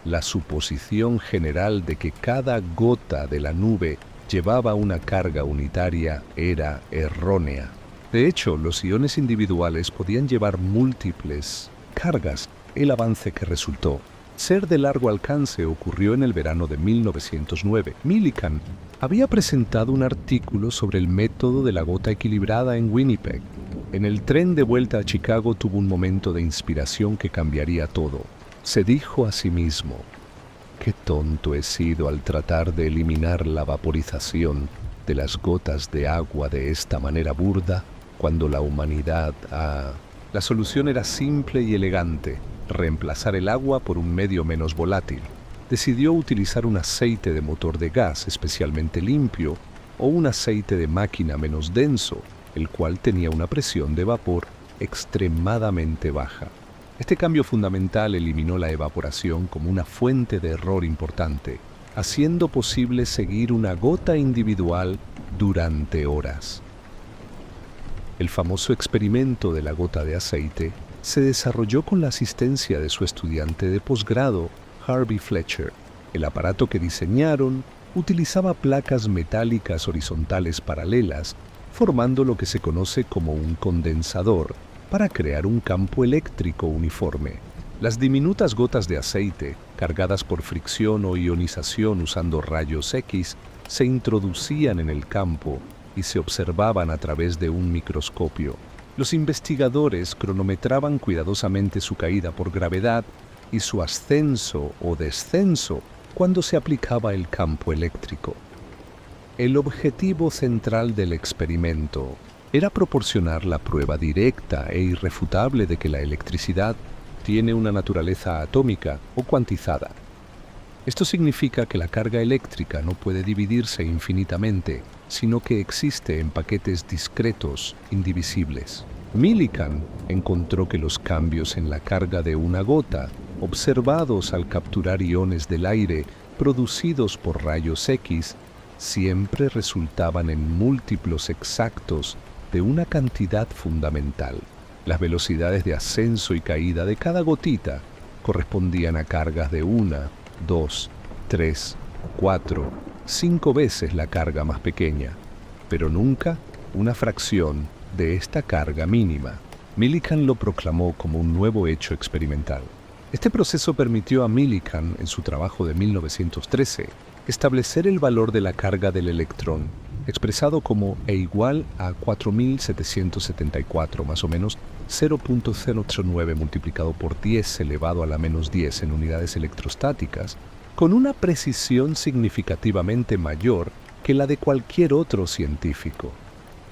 La suposición general de que cada gota de la nube llevaba una carga unitaria era errónea. De hecho, los iones individuales podían llevar múltiples cargas. El avance que resultó ser de largo alcance ocurrió en el verano de 1909. Millikan había presentado un artículo sobre el método de la gota equilibrada en Winnipeg. En el tren de vuelta a Chicago tuvo un momento de inspiración que cambiaría todo. Se dijo a sí mismo: «Qué tonto he sido al tratar de eliminar la vaporización de las gotas de agua de esta manera burda, cuando la humanidad ha...». La solución era simple y elegante: reemplazar el agua por un medio menos volátil. Decidió utilizar un aceite de motor de gas especialmente limpio o un aceite de máquina menos denso, el cual tenía una presión de vapor extremadamente baja. Este cambio fundamental eliminó la evaporación como una fuente de error importante, haciendo posible seguir una gota individual durante horas. El famoso experimento de la gota de aceite se desarrolló con la asistencia de su estudiante de posgrado, Harvey Fletcher. El aparato que diseñaron utilizaba placas metálicas horizontales paralelas, formando lo que se conoce como un condensador, para crear un campo eléctrico uniforme. Las diminutas gotas de aceite, cargadas por fricción o ionización usando rayos X, se introducían en el campo y se observaban a través de un microscopio. Los investigadores cronometraban cuidadosamente su caída por gravedad y su ascenso o descenso cuando se aplicaba el campo eléctrico. El objetivo central del experimento era proporcionar la prueba directa e irrefutable de que la electricidad tiene una naturaleza atómica o cuantizada. Esto significa que la carga eléctrica no puede dividirse infinitamente, sino que existe en paquetes discretos, indivisibles. Millikan encontró que los cambios en la carga de una gota, observados al capturar iones del aire producidos por rayos X, siempre resultaban en múltiplos exactos de una cantidad fundamental. Las velocidades de ascenso y caída de cada gotita correspondían a cargas de 1, 2, 3, 4, 5 veces la carga más pequeña, pero nunca una fracción de esta carga mínima. Millikan lo proclamó como un nuevo hecho experimental. Este proceso permitió a Millikan, en su trabajo de 1913, establecer el valor de la carga del electrón, expresado como E igual a 4774, más o menos 0.089 multiplicado por 10 elevado a la menos 10 en unidades electrostáticas, con una precisión significativamente mayor que la de cualquier otro científico.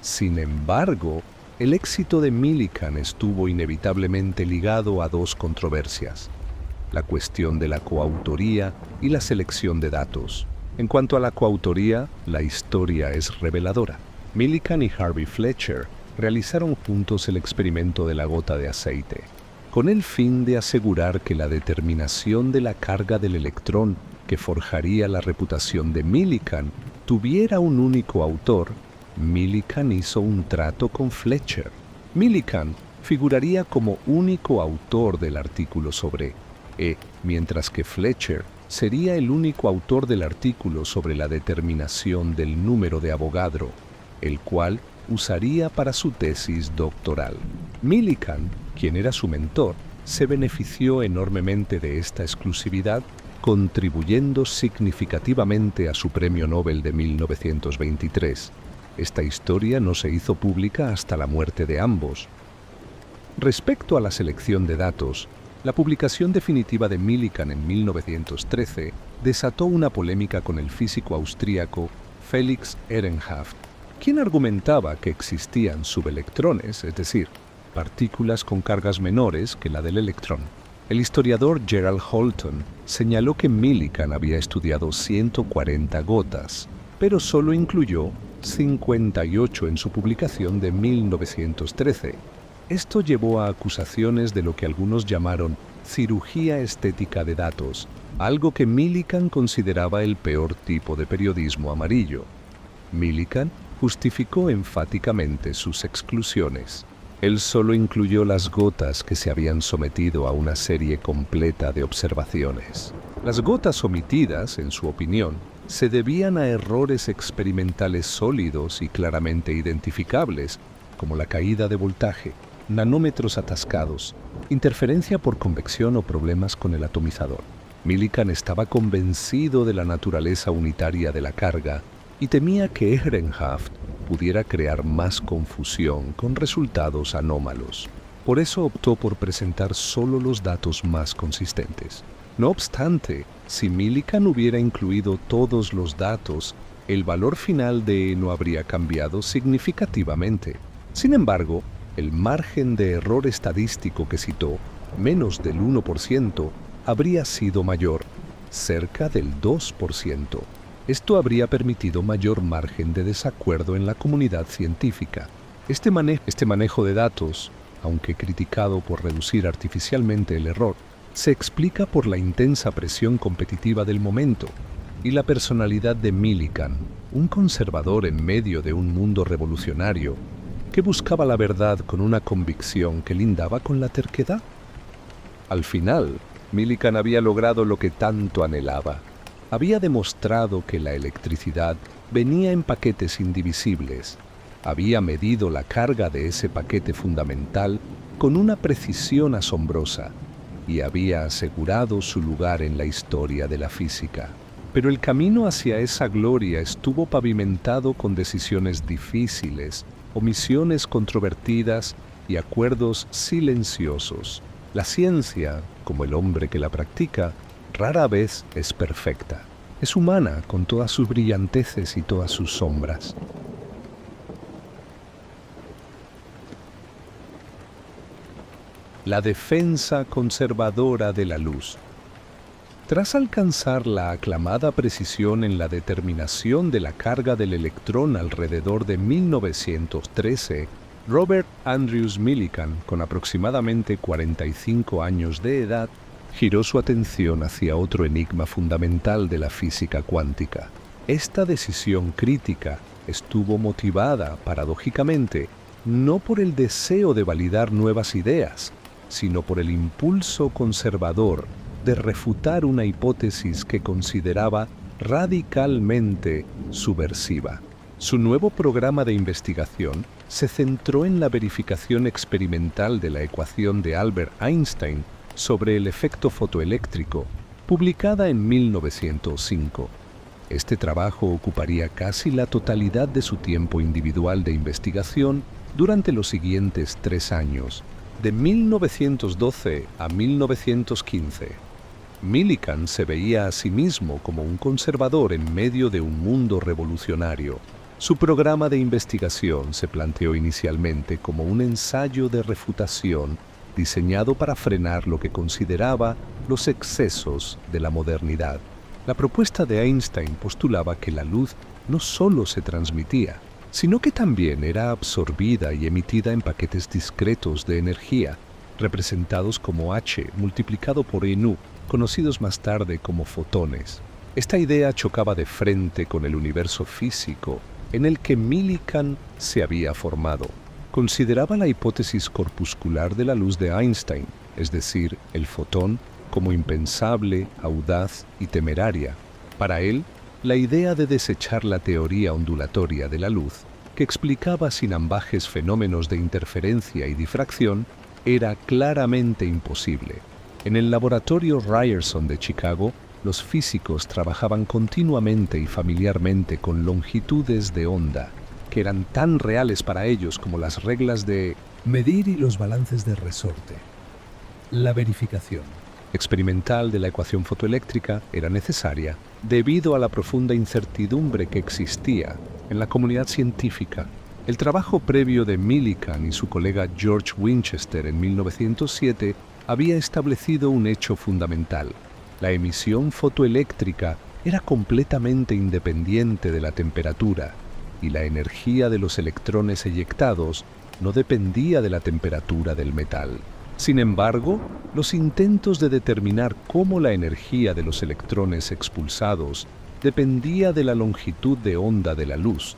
Sin embargo, el éxito de Millikan estuvo inevitablemente ligado a dos controversias: la cuestión de la coautoría y la selección de datos. En cuanto a la coautoría, la historia es reveladora. Millikan y Harvey Fletcher realizaron juntos el experimento de la gota de aceite, con el fin de asegurar que la determinación de la carga del electrón que forjaría la reputación de Millikan tuviera un único autor. Millikan hizo un trato con Fletcher. Millikan figuraría como único autor del artículo sobre E, mientras que Fletcher sería el único autor del artículo sobre la determinación del número de Avogadro, el cual usaría para su tesis doctoral. Millikan, quien era su mentor, se benefició enormemente de esta exclusividad, contribuyendo significativamente a su premio Nobel de 1923. Esta historia no se hizo pública hasta la muerte de ambos. Respecto a la selección de datos, la publicación definitiva de Millikan en 1913 desató una polémica con el físico austríaco Felix Ehrenhaft, quien argumentaba que existían subelectrones, es decir, partículas con cargas menores que la del electrón. El historiador Gerald Holton señaló que Millikan había estudiado 140 gotas, pero solo incluyó 58 en su publicación de 1913. Esto llevó a acusaciones de lo que algunos llamaron cirugía estética de datos, algo que Millikan consideraba el peor tipo de periodismo amarillo. Millikan justificó enfáticamente sus exclusiones. Él solo incluyó las gotas que se habían sometido a una serie completa de observaciones. Las gotas omitidas, en su opinión, se debían a errores experimentales sólidos y claramente identificables, como la caída de voltaje, nanómetros atascados, interferencia por convección o problemas con el atomizador. Millikan estaba convencido de la naturaleza unitaria de la carga y temía que Ehrenhaft pudiera crear más confusión con resultados anómalos. Por eso optó por presentar solo los datos más consistentes. No obstante, si Millikan hubiera incluido todos los datos, el valor final de E no habría cambiado significativamente. Sin embargo, el margen de error estadístico que citó, menos del 1%, habría sido mayor, cerca del 2%. Esto habría permitido mayor margen de desacuerdo en la comunidad científica. Este manejo de datos, aunque criticado por reducir artificialmente el error, se explica por la intensa presión competitiva del momento y la personalidad de Millikan, un conservador en medio de un mundo revolucionario que buscaba la verdad con una convicción que lindaba con la terquedad. Al final, Millikan había logrado lo que tanto anhelaba. Había demostrado que la electricidad venía en paquetes indivisibles. Había medido la carga de ese paquete fundamental con una precisión asombrosa y había asegurado su lugar en la historia de la física. Pero el camino hacia esa gloria estuvo pavimentado con decisiones difíciles, omisiones controvertidas y acuerdos silenciosos. La ciencia, como el hombre que la practica, rara vez es perfecta. Es humana con todas sus brillanteces y todas sus sombras. La defensa conservadora de la luz. Tras alcanzar la aclamada precisión en la determinación de la carga del electrón alrededor de 1913, Robert Andrews Millikan, con aproximadamente 45 años de edad, giró su atención hacia otro enigma fundamental de la física cuántica. Esta decisión crítica estuvo motivada, paradójicamente, no por el deseo de validar nuevas ideas, sino por el impulso conservador de refutar una hipótesis que consideraba radicalmente subversiva. Su nuevo programa de investigación se centró en la verificación experimental de la ecuación de Albert Einstein sobre el efecto fotoeléctrico, publicada en 1905. Este trabajo ocuparía casi la totalidad de su tiempo individual de investigación durante los siguientes 3 años, de 1912 a 1915. Millikan se veía a sí mismo como un conservador en medio de un mundo revolucionario. Su programa de investigación se planteó inicialmente como un ensayo de refutación diseñado para frenar lo que consideraba los excesos de la modernidad. La propuesta de Einstein postulaba que la luz no solo se transmitía, sino que también era absorbida y emitida en paquetes discretos de energía, representados como H multiplicado por nu, conocidos más tarde como fotones. Esta idea chocaba de frente con el universo físico en el que Millikan se había formado. Consideraba la hipótesis corpuscular de la luz de Einstein, es decir, el fotón, como impensable, audaz y temeraria. Para él, la idea de desechar la teoría ondulatoria de la luz, que explicaba sin ambajes fenómenos de interferencia y difracción, era claramente imposible. En el laboratorio Ryerson de Chicago, los físicos trabajaban continuamente y familiarmente con longitudes de onda, que eran tan reales para ellos como las reglas de medir y los balances de resorte. La verificación experimental de la ecuación fotoeléctrica era necesaria debido a la profunda incertidumbre que existía en la comunidad científica. El trabajo previo de Millikan y su colega George Winchester en 1907 había establecido un hecho fundamental. La emisión fotoeléctrica era completamente independiente de la temperatura y la energía de los electrones eyectados no dependía de la temperatura del metal. Sin embargo, los intentos de determinar cómo la energía de los electrones expulsados dependía de la longitud de onda de la luz,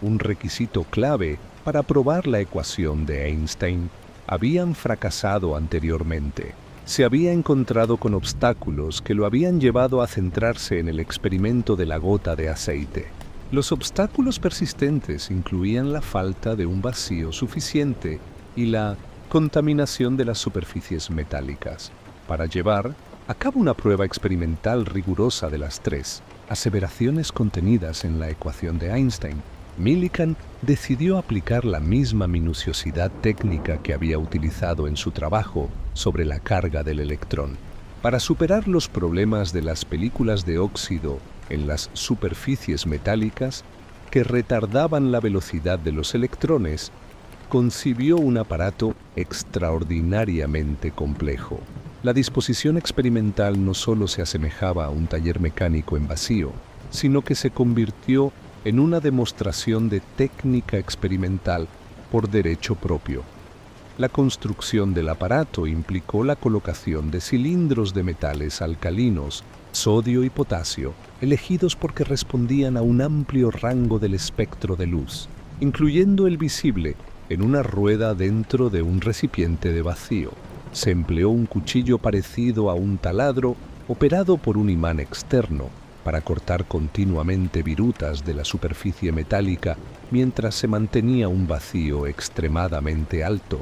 un requisito clave para probar la ecuación de Einstein, habían fracasado anteriormente. Se había encontrado con obstáculos que lo habían llevado a centrarse en el experimento de la gota de aceite. Los obstáculos persistentes incluían la falta de un vacío suficiente y la contaminación de las superficies metálicas. Para llevar a cabo una prueba experimental rigurosa de las 3 aseveraciones contenidas en la ecuación de Einstein, Millikan decidió aplicar la misma minuciosidad técnica que había utilizado en su trabajo sobre la carga del electrón. Para superar los problemas de las películas de óxido en las superficies metálicas que retardaban la velocidad de los electrones, concibió un aparato extraordinariamente complejo. La disposición experimental no solo se asemejaba a un taller mecánico en vacío, sino que se convirtió en una demostración de técnica experimental por derecho propio. La construcción del aparato implicó la colocación de cilindros de metales alcalinos, sodio y potasio, elegidos porque respondían a un amplio rango del espectro de luz, incluyendo el visible, en una rueda dentro de un recipiente de vacío. Se empleó un cuchillo parecido a un taladro operado por un imán externo, para cortar continuamente virutas de la superficie metálica mientras se mantenía un vacío extremadamente alto.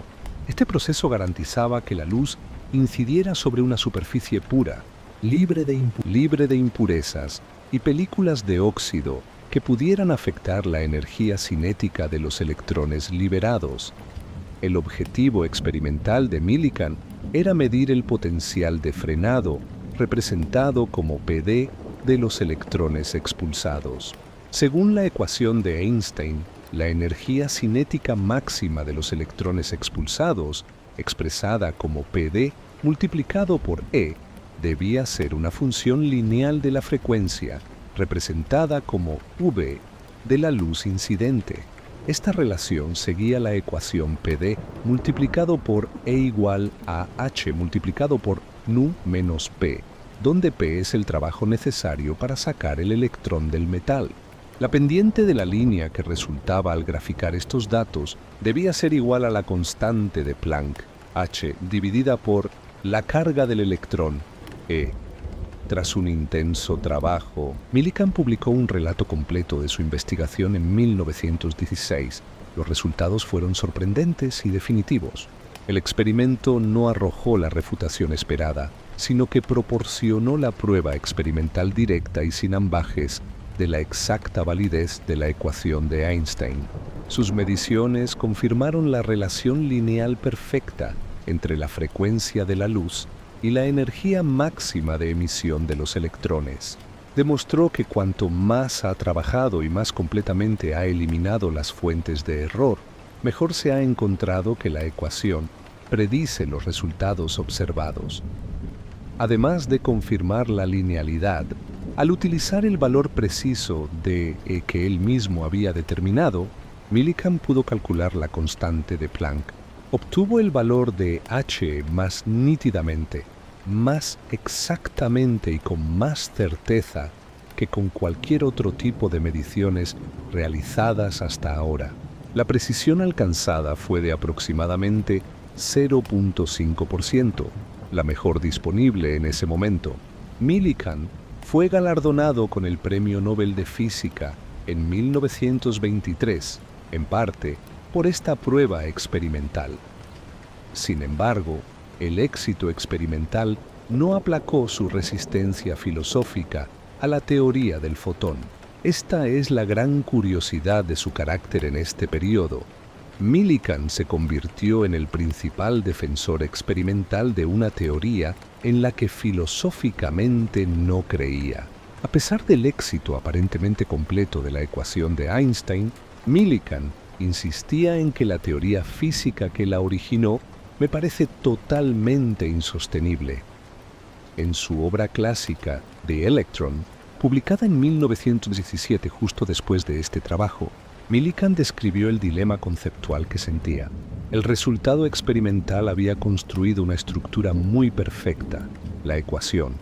Este proceso garantizaba que la luz incidiera sobre una superficie pura, libre de impurezas y películas de óxido que pudieran afectar la energía cinética de los electrones liberados. El objetivo experimental de Millikan era medir el potencial de frenado, representado como PD, de los electrones expulsados. Según la ecuación de Einstein, la energía cinética máxima de los electrones expulsados, expresada como PD multiplicado por E, debía ser una función lineal de la frecuencia, representada como V de la luz incidente. Esta relación seguía la ecuación PD multiplicado por E igual a H multiplicado por nu menos P, donde P es el trabajo necesario para sacar el electrón del metal. La pendiente de la línea que resultaba al graficar estos datos debía ser igual a la constante de Planck, H, dividida por la carga del electrón, E. Tras un intenso trabajo, Millikan publicó un relato completo de su investigación en 1916. Los resultados fueron sorprendentes y definitivos. El experimento no arrojó la refutación esperada, sino que proporcionó la prueba experimental directa y sin ambajes de la exacta validez de la ecuación de Einstein. Sus mediciones confirmaron la relación lineal perfecta entre la frecuencia de la luz y la energía máxima de emisión de los electrones. Demostró que cuanto más ha trabajado y más completamente ha eliminado las fuentes de error, mejor se ha encontrado que la ecuación predice los resultados observados. Además de confirmar la linealidad, al utilizar el valor preciso de E que él mismo había determinado, Millikan pudo calcular la constante de Planck. Obtuvo el valor de H más nítidamente, más exactamente y con más certeza que con cualquier otro tipo de mediciones realizadas hasta ahora. La precisión alcanzada fue de aproximadamente 0.5%, la mejor disponible en ese momento. Millikan fue galardonado con el Premio Nobel de Física en 1923, en parte por esta prueba experimental. Sin embargo, el éxito experimental no aplacó su resistencia filosófica a la teoría del fotón. Esta es la gran curiosidad de su carácter en este periodo. Millikan se convirtió en el principal defensor experimental de una teoría en la que filosóficamente no creía. A pesar del éxito aparentemente completo de la ecuación de Einstein, Millikan insistía en que la teoría física que la originó me parece totalmente insostenible. En su obra clásica, The Electron, publicada en 1917 justo después de este trabajo, Millikan describió el dilema conceptual que sentía. El resultado experimental había construido una estructura muy perfecta, la ecuación,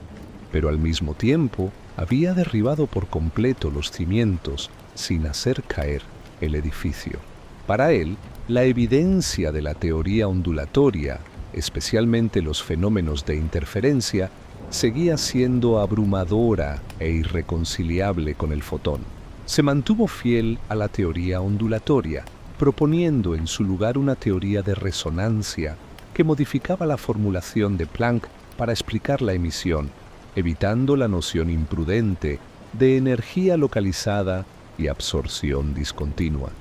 pero al mismo tiempo había derribado por completo los cimientos sin hacer caer el edificio. Para él, la evidencia de la teoría ondulatoria, especialmente los fenómenos de interferencia, seguía siendo abrumadora e irreconciliable con el fotón. Se mantuvo fiel a la teoría ondulatoria, proponiendo en su lugar una teoría de resonancia que modificaba la formulación de Planck para explicar la emisión, evitando la noción imprudente de energía localizada y absorción discontinua.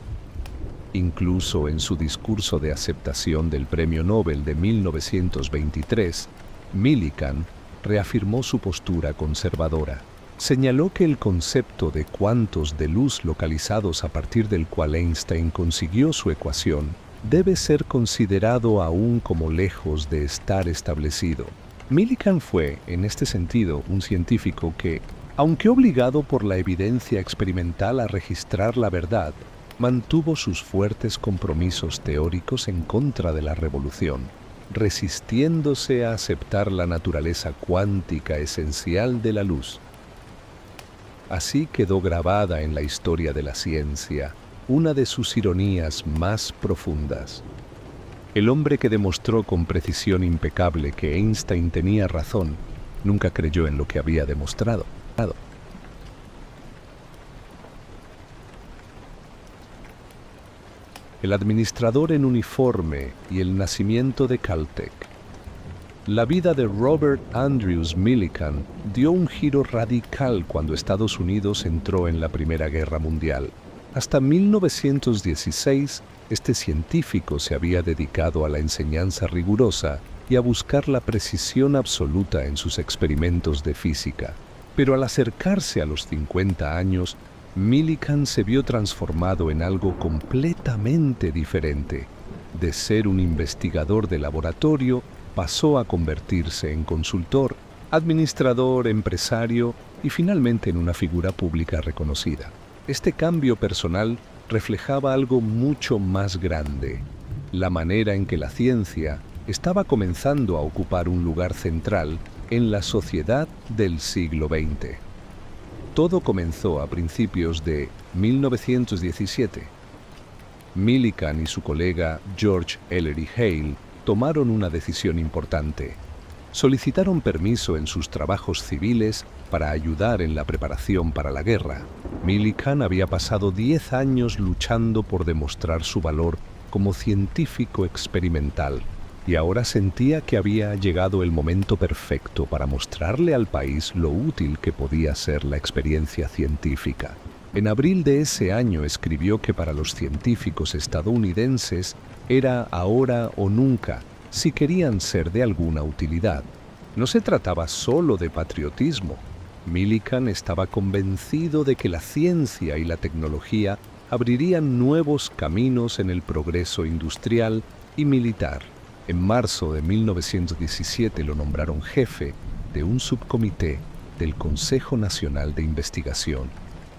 Incluso en su discurso de aceptación del Premio Nobel de 1923, Millikan reafirmó su postura conservadora. Señaló que el concepto de cuantos de luz localizados a partir del cual Einstein consiguió su ecuación debe ser considerado aún como lejos de estar establecido. Millikan fue, en este sentido, un científico que, aunque obligado por la evidencia experimental a registrar la verdad, mantuvo sus fuertes compromisos teóricos en contra de la revolución, resistiéndose a aceptar la naturaleza cuántica esencial de la luz. Así quedó grabada en la historia de la ciencia una de sus ironías más profundas. El hombre que demostró con precisión impecable que Einstein tenía razón, nunca creyó en lo que había demostrado. El administrador en uniforme y el nacimiento de Caltech. La vida de Robert Andrews Millikan dio un giro radical cuando Estados Unidos entró en la Primera Guerra Mundial. Hasta 1916, este científico se había dedicado a la enseñanza rigurosa y a buscar la precisión absoluta en sus experimentos de física. Pero al acercarse a los 50 años, Millikan se vio transformado en algo completamente diferente. De ser un investigador de laboratorio, pasó a convertirse en consultor, administrador, empresario y finalmente en una figura pública reconocida. Este cambio personal reflejaba algo mucho más grande, la manera en que la ciencia estaba comenzando a ocupar un lugar central en la sociedad del siglo XX. Todo comenzó a principios de 1917. Millikan y su colega George Ellery Hale tomaron una decisión importante. Solicitaron permiso en sus trabajos civiles para ayudar en la preparación para la guerra. Millikan había pasado 10 años luchando por demostrar su valor como científico experimental y ahora sentía que había llegado el momento perfecto para mostrarle al país lo útil que podía ser la experiencia científica. En abril de ese año escribió que para los científicos estadounidenses era ahora o nunca si querían ser de alguna utilidad. No se trataba solo de patriotismo. Millikan estaba convencido de que la ciencia y la tecnología abrirían nuevos caminos en el progreso industrial y militar. En marzo de 1917 lo nombraron jefe de un subcomité del Consejo Nacional de Investigación,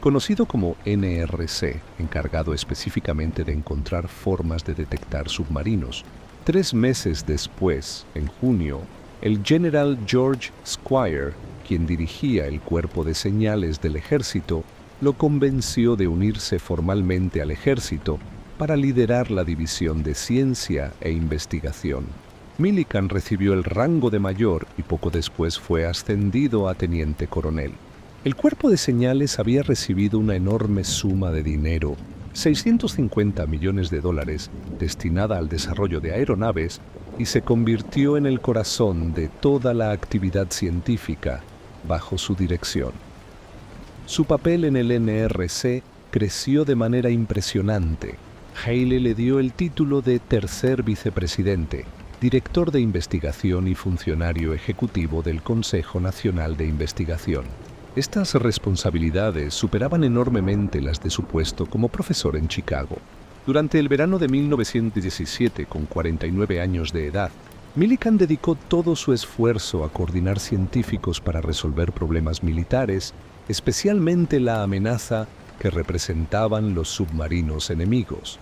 conocido como NRC, encargado específicamente de encontrar formas de detectar submarinos. 3 meses después, en junio, el general George Squier, quien dirigía el cuerpo de señales del ejército, lo convenció de unirse formalmente al ejército para liderar la división de ciencia e investigación. Millikan recibió el rango de mayor y poco después fue ascendido a teniente coronel. El cuerpo de señales había recibido una enorme suma de dinero, $650 millones, destinada al desarrollo de aeronaves, y se convirtió en el corazón de toda la actividad científica bajo su dirección. Su papel en el NRC creció de manera impresionante. Hale le dio el título de tercer vicepresidente, director de investigación y funcionario ejecutivo del Consejo Nacional de Investigación. Estas responsabilidades superaban enormemente las de su puesto como profesor en Chicago. Durante el verano de 1917, con 49 años de edad, Millikan dedicó todo su esfuerzo a coordinar científicos para resolver problemas militares, especialmente la amenaza que representaban los submarinos enemigos.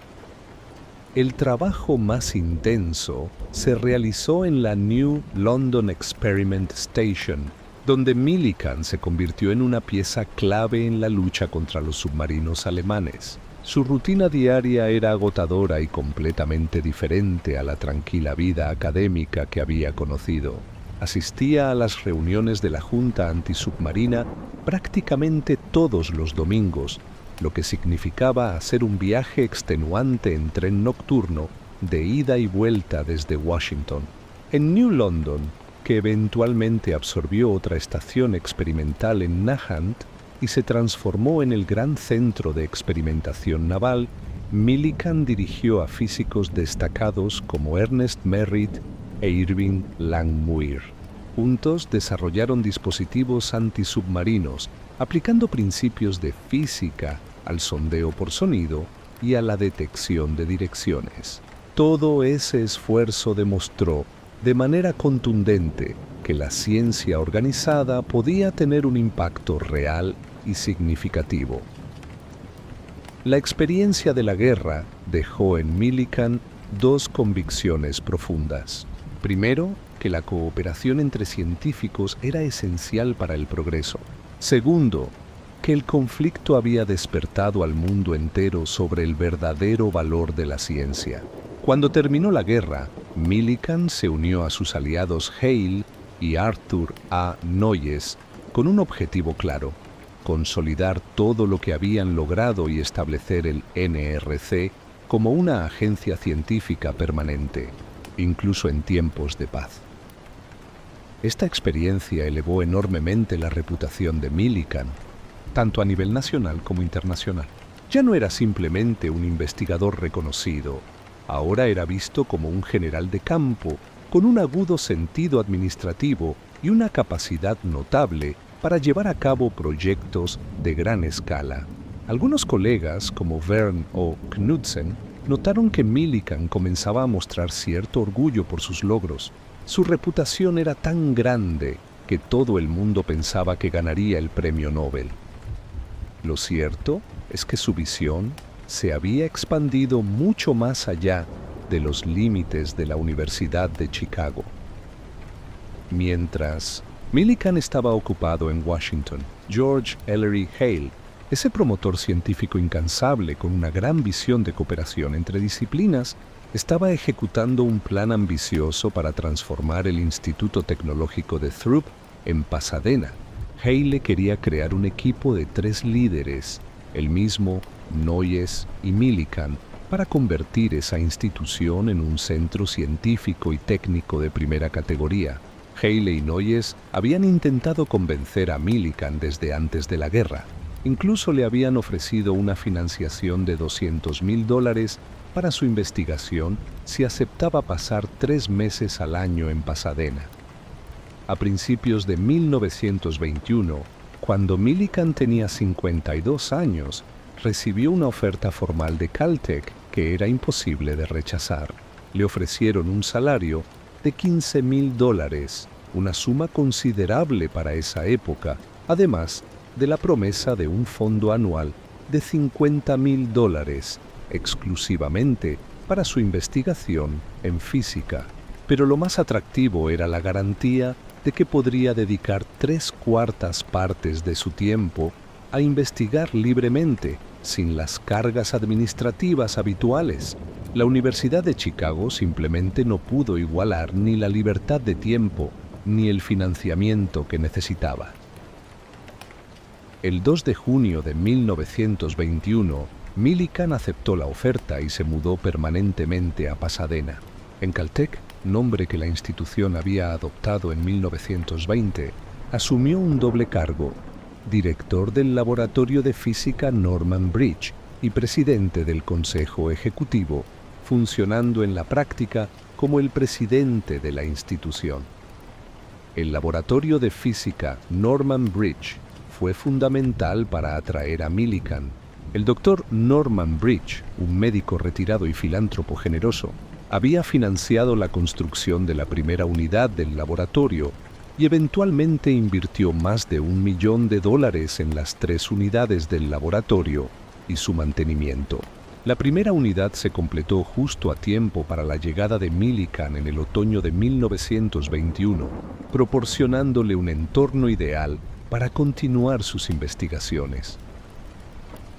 El trabajo más intenso se realizó en la New London Experiment Station, donde Millikan se convirtió en una pieza clave en la lucha contra los submarinos alemanes. Su rutina diaria era agotadora y completamente diferente a la tranquila vida académica que había conocido. Asistía a las reuniones de la Junta Antisubmarina prácticamente todos los domingos, lo que significaba hacer un viaje extenuante en tren nocturno de ida y vuelta desde Washington. En New London, que eventualmente absorbió otra estación experimental en Nahant y se transformó en el gran centro de experimentación naval, Millikan dirigió a físicos destacados como Ernest Merritt e Irving Langmuir. Juntos desarrollaron dispositivos antisubmarinos, aplicando principios de física al sondeo por sonido y a la detección de direcciones. Todo ese esfuerzo demostró de manera contundente que la ciencia organizada podía tener un impacto real y significativo. La experiencia de la guerra dejó en Millikan 2 convicciones profundas. Primero, que la cooperación entre científicos era esencial para el progreso. Segundo, que el conflicto había despertado al mundo entero sobre el verdadero valor de la ciencia. Cuando terminó la guerra, Millikan se unió a sus aliados Hale y Arthur A. Noyes con un objetivo claro: consolidar todo lo que habían logrado y establecer el NRC como una agencia científica permanente, incluso en tiempos de paz. Esta experiencia elevó enormemente la reputación de Millikan, tanto a nivel nacional como internacional. Ya no era simplemente un investigador reconocido, ahora era visto como un general de campo, con un agudo sentido administrativo y una capacidad notable para llevar a cabo proyectos de gran escala. Algunos colegas, como Vern o Knudsen, notaron que Millikan comenzaba a mostrar cierto orgullo por sus logros. Su reputación era tan grande que todo el mundo pensaba que ganaría el premio Nobel. Lo cierto es que su visión se había expandido mucho más allá de los límites de la Universidad de Chicago. Mientras Millikan estaba ocupado en Washington, George Ellery Hale, ese promotor científico incansable con una gran visión de cooperación entre disciplinas, estaba ejecutando un plan ambicioso para transformar el Instituto Tecnológico de Thrupp en Pasadena. Hale quería crear un equipo de 3 líderes, el mismo, Noyes y Millikan, para convertir esa institución en un centro científico y técnico de primera categoría. Hale y Noyes habían intentado convencer a Millikan desde antes de la guerra. Incluso le habían ofrecido una financiación de $200,000 para su investigación si aceptaba pasar 3 meses al año en Pasadena. A principios de 1921, cuando Millikan tenía 52 años, recibió una oferta formal de Caltech que era imposible de rechazar. Le ofrecieron un salario de $15,000, una suma considerable para esa época, además de la promesa de un fondo anual de $50,000 exclusivamente para su investigación en física. Pero lo más atractivo era la garantía de que podría dedicar 3/4 partes de su tiempo a investigar libremente, sin las cargas administrativas habituales. La Universidad de Chicago simplemente no pudo igualar ni la libertad de tiempo ni el financiamiento que necesitaba. El 2 de junio de 1921, Millikan aceptó la oferta y se mudó permanentemente a Pasadena. En Caltech, nombre que la institución había adoptado en 1920, asumió un doble cargo: director del Laboratorio de Física Norman Bridge y presidente del Consejo Ejecutivo, funcionando en la práctica como el presidente de la institución. El Laboratorio de Física Norman Bridge fue fundamental para atraer a Millikan. El doctor Norman Bridge, un médico retirado y filántropo generoso, había financiado la construcción de la primera unidad del laboratorio y eventualmente invirtió más de $1 millón en las 3 unidades del laboratorio y su mantenimiento. La primera unidad se completó justo a tiempo para la llegada de Millikan en el otoño de 1921, proporcionándole un entorno ideal para continuar sus investigaciones.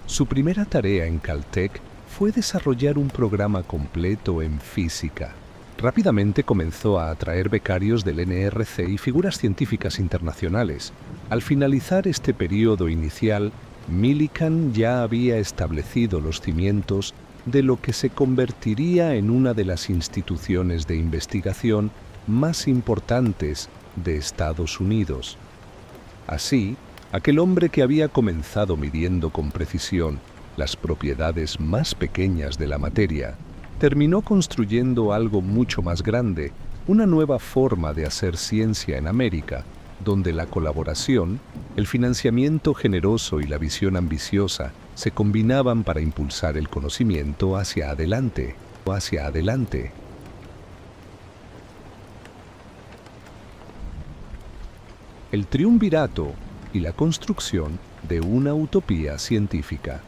Su primera tarea en Caltech fue desarrollar un programa completo en física. Rápidamente comenzó a atraer becarios del NRC y figuras científicas internacionales. Al finalizar este periodo inicial, Millikan ya había establecido los cimientos de lo que se convertiría en una de las instituciones de investigación más importantes de Estados Unidos. Así, aquel hombre que había comenzado midiendo con precisión las propiedades más pequeñas de la materia, terminó construyendo algo mucho más grande, una nueva forma de hacer ciencia en América, donde la colaboración, el financiamiento generoso y la visión ambiciosa se combinaban para impulsar el conocimiento hacia adelante. El triunvirato y la construcción de una utopía científica.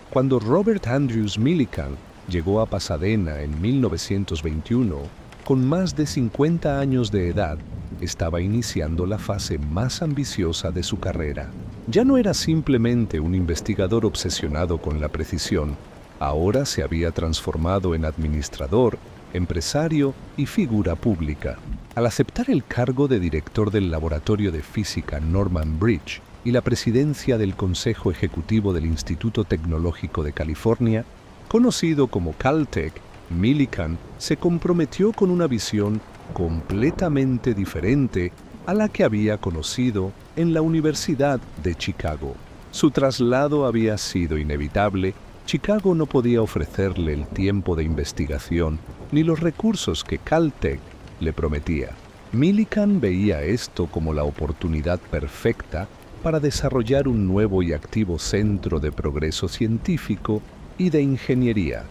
Cuando Robert Andrews Millikan llegó a Pasadena en 1921, con más de 50 años de edad, estaba iniciando la fase más ambiciosa de su carrera. Ya no era simplemente un investigador obsesionado con la precisión, ahora se había transformado en administrador, empresario y figura pública. Al aceptar el cargo de director del Laboratorio de Física Norman Bridge y la presidencia del Consejo Ejecutivo del Instituto Tecnológico de California, conocido como Caltech, Millikan se comprometió con una visión completamente diferente a la que había conocido en la Universidad de Chicago. Su traslado había sido inevitable. Chicago no podía ofrecerle el tiempo de investigación ni los recursos que Caltech le prometía. Millikan veía esto como la oportunidad perfecta para desarrollar un nuevo y activo centro de progreso científico y de ingeniería.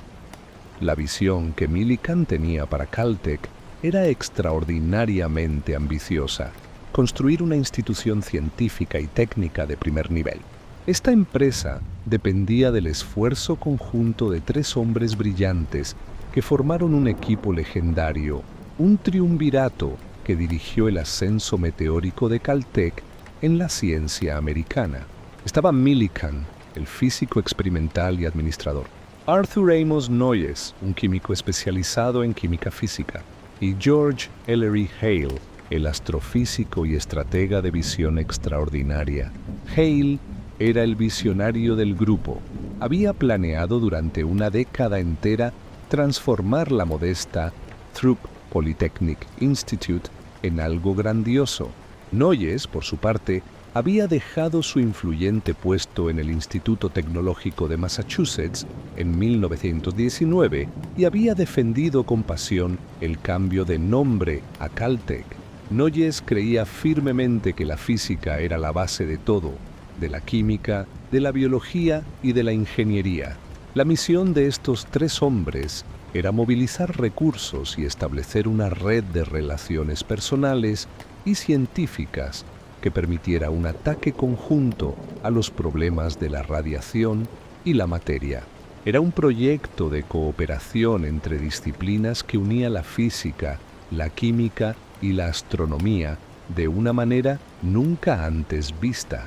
La visión que Millikan tenía para Caltech era extraordinariamente ambiciosa: construir una institución científica y técnica de primer nivel. Esta empresa dependía del esfuerzo conjunto de 3 hombres brillantes que formaron un equipo legendario, un triunvirato que dirigió el ascenso meteórico de Caltech en la ciencia americana. Estaba Millikan, el físico experimental y administrador; Arthur Amos Noyes, un químico especializado en química física; y George Ellery Hale, el astrofísico y estratega de visión extraordinaria. Hale era el visionario del grupo. Había planeado durante una década entera transformar la modesta Thrupp Polytechnic Institute en algo grandioso. Noyes, por su parte, había dejado su influyente puesto en el Instituto Tecnológico de Massachusetts en 1919 y había defendido con pasión el cambio de nombre a Caltech. Noyes creía firmemente que la física era la base de todo, de la química, de la biología y de la ingeniería. La misión de estos 3 hombres era movilizar recursos y establecer una red de relaciones personales y científicas que permitiera un ataque conjunto a los problemas de la radiación y la materia. Era un proyecto de cooperación entre disciplinas que unía la física, la química y la astronomía de una manera nunca antes vista.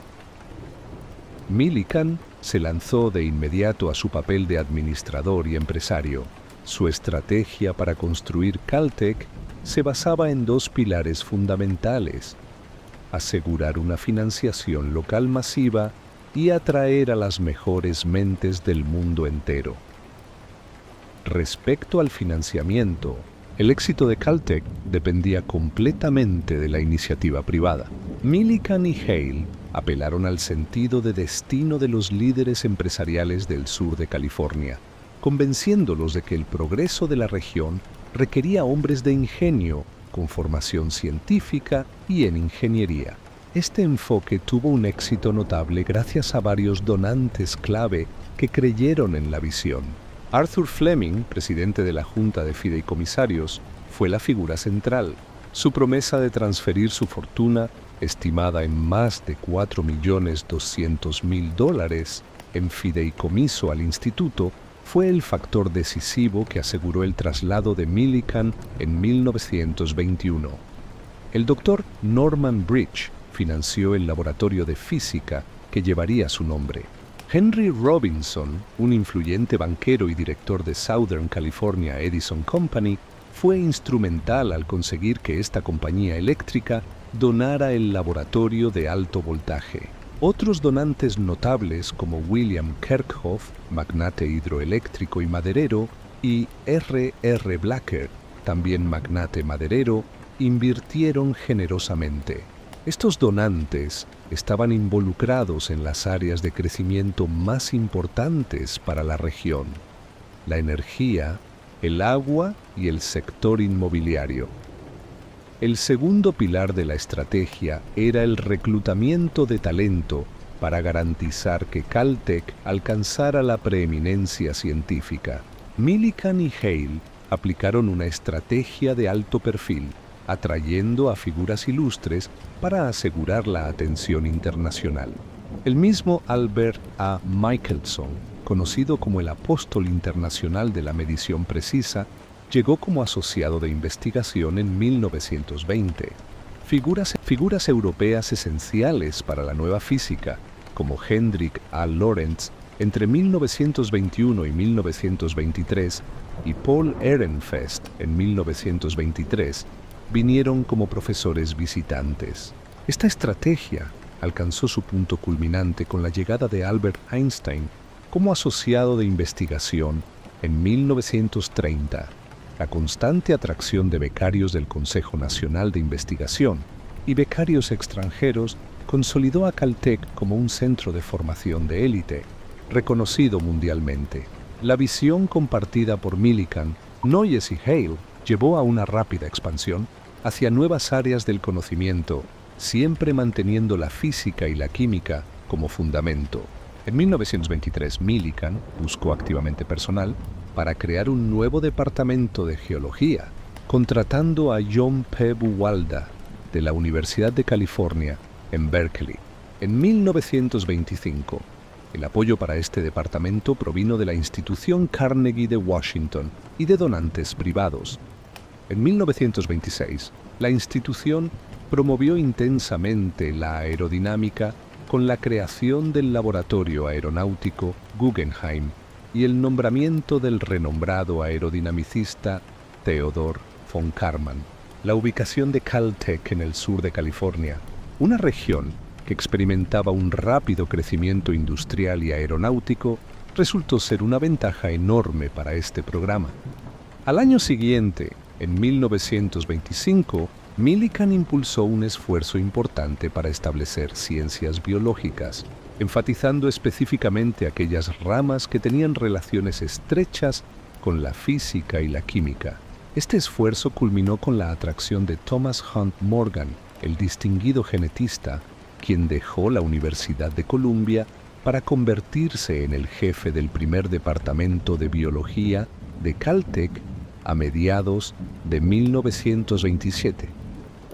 Millikan se lanzó de inmediato a su papel de administrador y empresario. Su estrategia para construir Caltech se basaba en 2 pilares fundamentales: asegurar una financiación local masiva y atraer a las mejores mentes del mundo entero. Respecto al financiamiento, el éxito de Caltech dependía completamente de la iniciativa privada. Millikan y Hale apelaron al sentido de destino de los líderes empresariales del sur de California, convenciéndolos de que el progreso de la región requería hombres de ingenio, con formación científica y en ingeniería. Este enfoque tuvo un éxito notable gracias a varios donantes clave que creyeron en la visión. Arthur Fleming, presidente de la Junta de Fideicomisarios, fue la figura central. Su promesa de transferir su fortuna, estimada en más de $4.200.000, en fideicomiso al instituto, fue el factor decisivo que aseguró el traslado de Millikan en 1921. El doctor Norman Bridge financió el laboratorio de física que llevaría su nombre. Henry Robinson, un influyente banquero y director de Southern California Edison Company, fue instrumental al conseguir que esta compañía eléctrica donara el laboratorio de alto voltaje. Otros donantes notables como William Kirchhoff, magnate hidroeléctrico y maderero, y R.R. Blacker, también magnate maderero, invirtieron generosamente. Estos donantes estaban involucrados en las áreas de crecimiento más importantes para la región: la energía, el agua y el sector inmobiliario. El segundo pilar de la estrategia era el reclutamiento de talento para garantizar que Caltech alcanzara la preeminencia científica. Millikan y Hale aplicaron una estrategia de alto perfil, atrayendo a figuras ilustres para asegurar la atención internacional. El mismo Albert A. Michelson, conocido como el apóstol internacional de la medición precisa, llegó como asociado de investigación en 1920. Figuras europeas esenciales para la nueva física, como Hendrik A. Lorentz entre 1921 y 1923 y Paul Ehrenfest en 1923, vinieron como profesores visitantes. Esta estrategia alcanzó su punto culminante con la llegada de Albert Einstein como asociado de investigación en 1930. la constante atracción de becarios del Consejo Nacional de Investigación y becarios extranjeros consolidó a Caltech como un centro de formación de élite, reconocido mundialmente. La visión compartida por Millikan, Noyes y Hale llevó a una rápida expansión hacia nuevas áreas del conocimiento, siempre manteniendo la física y la química como fundamento. En 1923, Millikan buscó activamente personal para crear un nuevo departamento de geología, contratando a John P. Buwalda de la Universidad de California en Berkeley. En 1925, el apoyo para este departamento provino de la institución Carnegie de Washington y de donantes privados. En 1926, la institución promovió intensamente la aerodinámica con la creación del laboratorio aeronáutico Guggenheim y el nombramiento del renombrado aerodinamicista Theodor von Karman. La ubicación de Caltech en el sur de California, una región que experimentaba un rápido crecimiento industrial y aeronáutico, resultó ser una ventaja enorme para este programa. Al año siguiente, en 1925, Millikan impulsó un esfuerzo importante para establecer ciencias biológicas, enfatizando específicamente aquellas ramas que tenían relaciones estrechas con la física y la química. Este esfuerzo culminó con la atracción de Thomas Hunt Morgan, el distinguido genetista, quien dejó la Universidad de Columbia para convertirse en el jefe del primer departamento de biología de Caltech a mediados de 1927.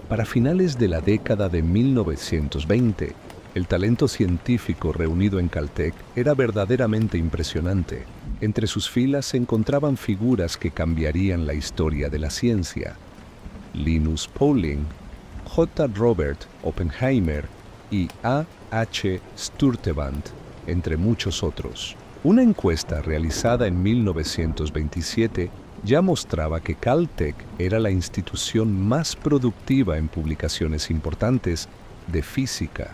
Para finales de la década de 1920, el talento científico reunido en Caltech era verdaderamente impresionante. Entre sus filas se encontraban figuras que cambiarían la historia de la ciencia. Linus Pauling, J. Robert Oppenheimer y A. H. Sturtevant, entre muchos otros. Una encuesta realizada en 1927 ya mostraba que Caltech era la institución más productiva en publicaciones importantes de física,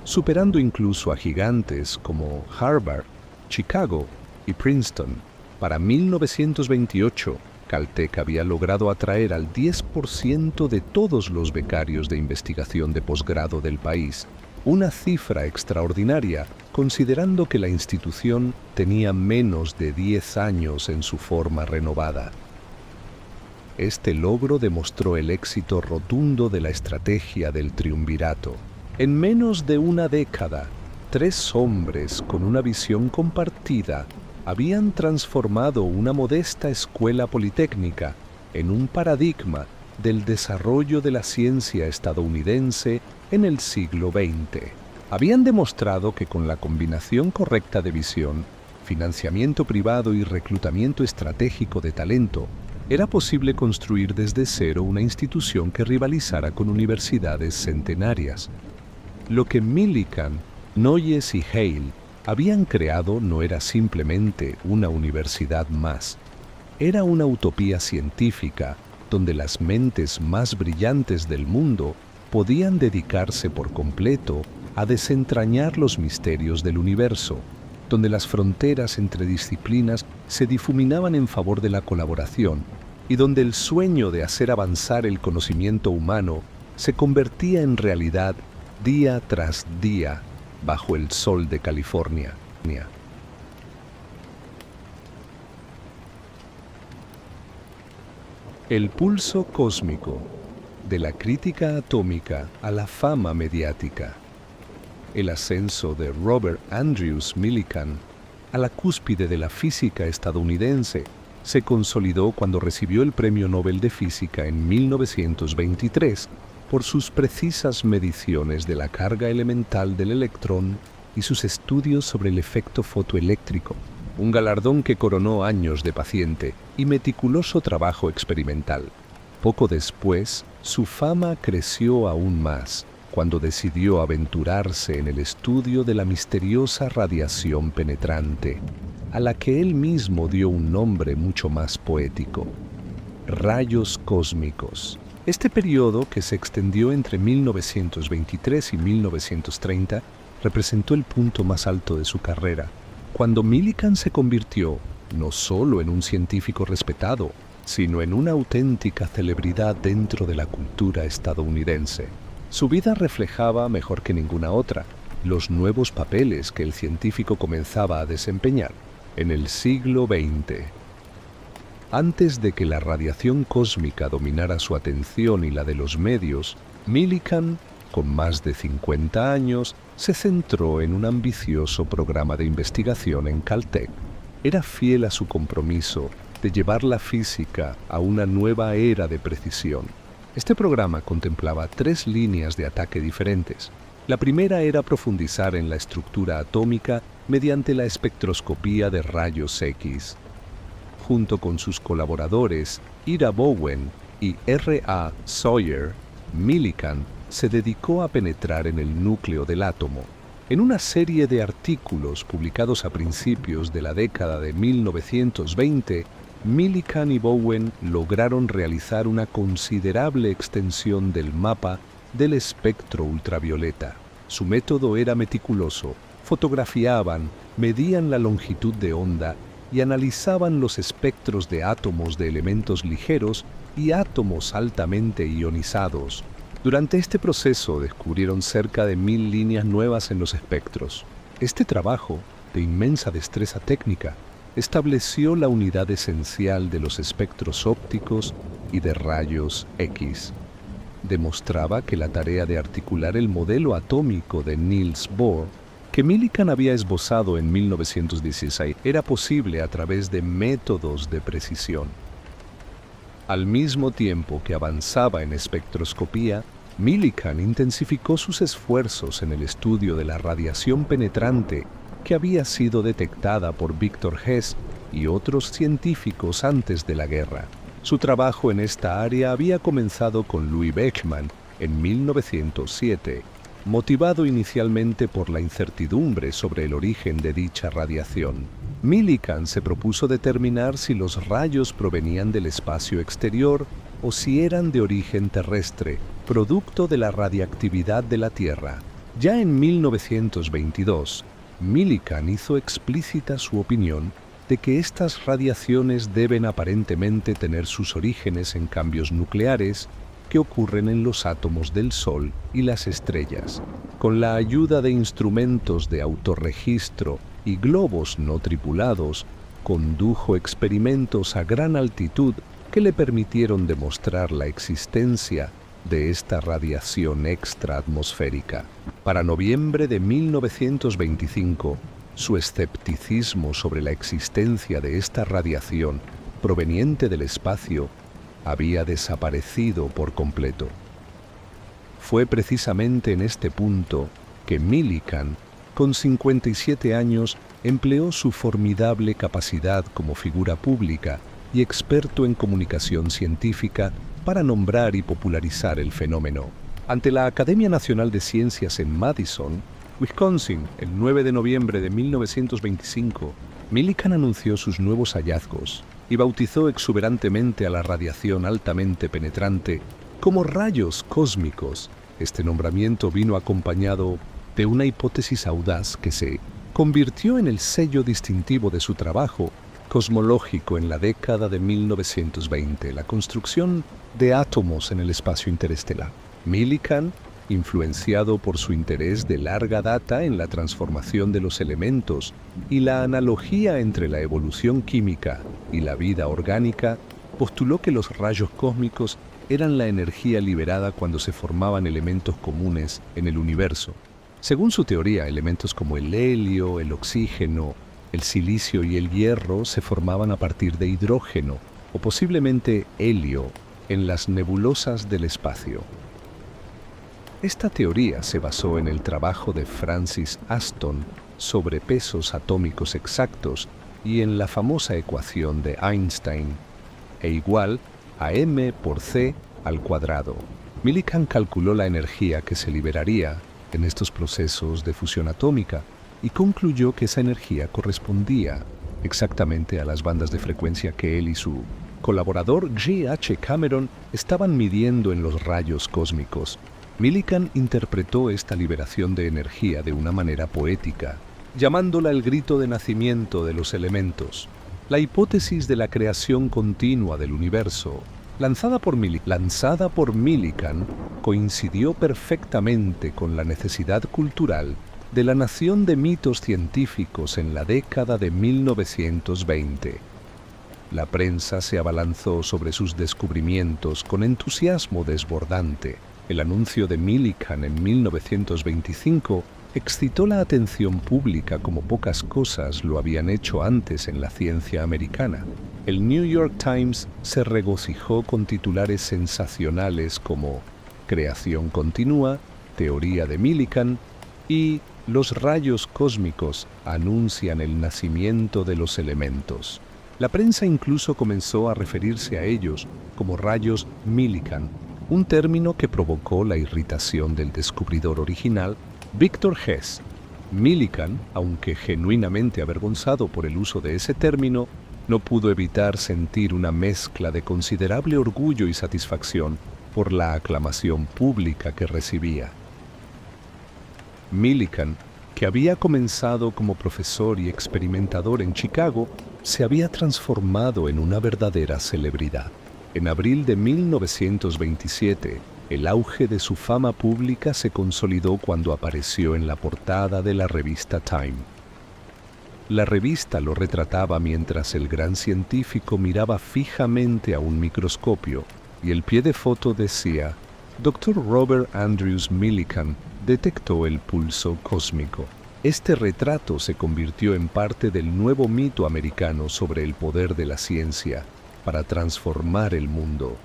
superando incluso a gigantes como Harvard, Chicago y Princeton. Para 1928, Caltech había logrado atraer al 10% de todos los becarios de investigación de posgrado del país, una cifra extraordinaria considerando que la institución tenía menos de 10 años en su forma renovada. Este logro demostró el éxito rotundo de la estrategia del triunvirato. En menos de una década, 3 hombres con una visión compartida habían transformado una modesta escuela politécnica en un paradigma del desarrollo de la ciencia estadounidense en el siglo XX. Habían demostrado que con la combinación correcta de visión, financiamiento privado y reclutamiento estratégico de talento, era posible construir desde cero una institución que rivalizara con universidades centenarias. Lo que Millikan, Noyes y Hale habían creado no era simplemente una universidad más. Era una utopía científica donde las mentes más brillantes del mundo podían dedicarse por completo a desentrañar los misterios del universo, donde las fronteras entre disciplinas se difuminaban en favor de la colaboración y donde el sueño de hacer avanzar el conocimiento humano se convertía en realidad día tras día bajo el sol de California. El pulso cósmico, de la crítica atómica a la fama mediática. El ascenso de Robert Andrews Millikan a la cúspide de la física estadounidense se consolidó cuando recibió el Premio Nobel de Física en 1923 por sus precisas mediciones de la carga elemental del electrón y sus estudios sobre el efecto fotoeléctrico, un galardón que coronó años de paciente y meticuloso trabajo experimental. Poco después, su fama creció aún más cuando decidió aventurarse en el estudio de la misteriosa radiación penetrante, a la que él mismo dio un nombre mucho más poético: rayos cósmicos. Este periodo, que se extendió entre 1923 y 1930, representó el punto más alto de su carrera, cuando Millikan se convirtió no solo en un científico respetado, sino en una auténtica celebridad dentro de la cultura estadounidense. Su vida reflejaba, mejor que ninguna otra, los nuevos papeles que el científico comenzaba a desempeñar en el siglo XX. Antes de que la radiación cósmica dominara su atención y la de los medios, Millikan, con más de 50 años, se centró en un ambicioso programa de investigación en Caltech. Era fiel a su compromiso de llevar la física a una nueva era de precisión. Este programa contemplaba 3 líneas de ataque diferentes. La primera era profundizar en la estructura atómica mediante la espectroscopía de rayos X. Junto con sus colaboradores Ira Bowen y R.A. Sawyer, Millikan se dedicó a penetrar en el núcleo del átomo. En una serie de artículos publicados a principios de la década de 1920, Millikan y Bowen lograron realizar una considerable extensión del mapa del espectro ultravioleta. Su método era meticuloso. Fotografiaban, medían la longitud de onda y analizaban los espectros de átomos de elementos ligeros y átomos altamente ionizados. Durante este proceso descubrieron cerca de 1000 líneas nuevas en los espectros. Este trabajo, de inmensa destreza técnica, estableció la unidad esencial de los espectros ópticos y de rayos X. Demostraba que la tarea de articular el modelo atómico de Niels Bohr, que Millikan había esbozado en 1916, era posible a través de métodos de precisión. Al mismo tiempo que avanzaba en espectroscopía, Millikan intensificó sus esfuerzos en el estudio de la radiación penetrante que había sido detectada por Victor Hess y otros científicos antes de la guerra. Su trabajo en esta área había comenzado con Louis Beckmann en 1907, motivado inicialmente por la incertidumbre sobre el origen de dicha radiación. Millikan se propuso determinar si los rayos provenían del espacio exterior o si eran de origen terrestre, producto de la radiactividad de la Tierra. Ya en 1922, Millikan hizo explícita su opinión de que estas radiaciones deben aparentemente tener sus orígenes en cambios nucleares que ocurren en los átomos del Sol y las estrellas. Con la ayuda de instrumentos de autorregistro y globos no tripulados, condujo experimentos a gran altitud que le permitieron demostrar la existencia de esta radiación extraatmosférica. Para noviembre de 1925, su escepticismo sobre la existencia de esta radiación proveniente del espacio había desaparecido por completo. Fue precisamente en este punto que Millikan, con 57 años, empleó su formidable capacidad como figura pública y experto en comunicación científica para nombrar y popularizar el fenómeno. Ante la Academia Nacional de Ciencias en Madison, Wisconsin, el 9 de noviembre de 1925, Millikan anunció sus nuevos hallazgos y bautizó exuberantemente a la radiación altamente penetrante como rayos cósmicos. Este nombramiento vino acompañado de una hipótesis audaz que se convirtió en el sello distintivo de su trabajo cosmológico en la década de 1920, la construcción de átomos en el espacio interestelar. Millikan, influenciado por su interés de larga data en la transformación de los elementos y la analogía entre la evolución química y la vida orgánica, postuló que los rayos cósmicos eran la energía liberada cuando se formaban elementos comunes en el universo. Según su teoría, elementos como el helio, el oxígeno, el silicio y el hierro se formaban a partir de hidrógeno o posiblemente helio en las nebulosas del espacio. Esta teoría se basó en el trabajo de Francis Aston sobre pesos atómicos exactos y en la famosa ecuación de Einstein, E igual a m por c al cuadrado. Millikan calculó la energía que se liberaría en estos procesos de fusión atómica y concluyó que esa energía correspondía exactamente a las bandas de frecuencia que él y su colaborador G. H. Cameron estaban midiendo en los rayos cósmicos. Millikan interpretó esta liberación de energía de una manera poética, llamándola el grito de nacimiento de los elementos. La hipótesis de la creación continua del universo, lanzada por Millikan, coincidió perfectamente con la necesidad cultural de la nación de mitos científicos en la década de 1920. La prensa se abalanzó sobre sus descubrimientos con entusiasmo desbordante. El anuncio de Millikan en 1925 excitó la atención pública como pocas cosas lo habían hecho antes en la ciencia americana. El New York Times se regocijó con titulares sensacionales como Creación continua, Teoría de Millikan y Los rayos cósmicos anuncian el nacimiento de los elementos. La prensa incluso comenzó a referirse a ellos como rayos Millikan, un término que provocó la irritación del descubridor original, Victor Hess. Millikan, aunque genuinamente avergonzado por el uso de ese término, no pudo evitar sentir una mezcla de considerable orgullo y satisfacción por la aclamación pública que recibía. Millikan, que había comenzado como profesor y experimentador en Chicago, se había transformado en una verdadera celebridad. En abril de 1927, el auge de su fama pública se consolidó cuando apareció en la portada de la revista Time. La revista lo retrataba mientras el gran científico miraba fijamente a un microscopio y el pie de foto decía: Dr. Robert Andrews Millikan detectó el pulso cósmico. Este retrato se convirtió en parte del nuevo mito americano sobre el poder de la ciencia para transformar el mundo.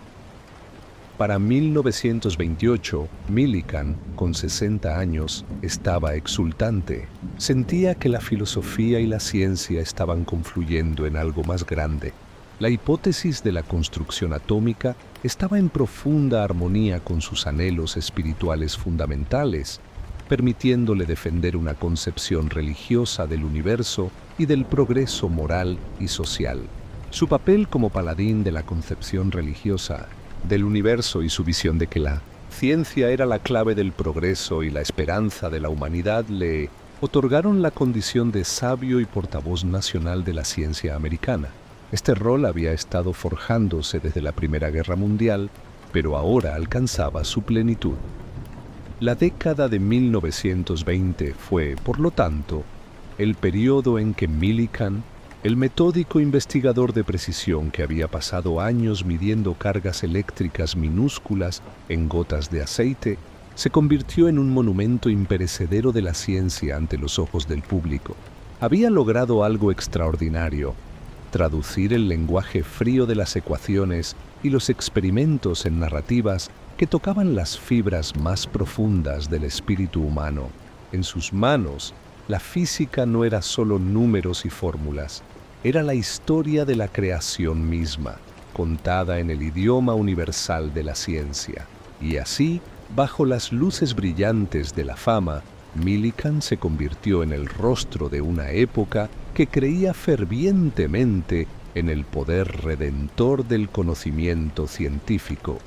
Para 1928, Millikan, con 60 años, estaba exultante. Sentía que la filosofía y la ciencia estaban confluyendo en algo más grande. La hipótesis de la construcción atómica estaba en profunda armonía con sus anhelos espirituales fundamentales, permitiéndole defender una concepción religiosa del universo y del progreso moral y social. Su papel como paladín de la concepción religiosa del universo y su visión de que la ciencia era la clave del progreso y la esperanza de la humanidad le otorgaron la condición de sabio y portavoz nacional de la ciencia americana. Este rol había estado forjándose desde la Primera Guerra Mundial, pero ahora alcanzaba su plenitud. La década de 1920 fue, por lo tanto, el periodo en que Millikan, el metódico investigador de precisión que había pasado años midiendo cargas eléctricas minúsculas en gotas de aceite, se convirtió en un monumento imperecedero de la ciencia ante los ojos del público. Había logrado algo extraordinario: traducir el lenguaje frío de las ecuaciones y los experimentos en narrativas que tocaban las fibras más profundas del espíritu humano. En sus manos, la física no era solo números y fórmulas, era la historia de la creación misma, contada en el idioma universal de la ciencia. Y así, bajo las luces brillantes de la fama, Millikan se convirtió en el rostro de una época que creía fervientemente en el poder redentor del conocimiento científico.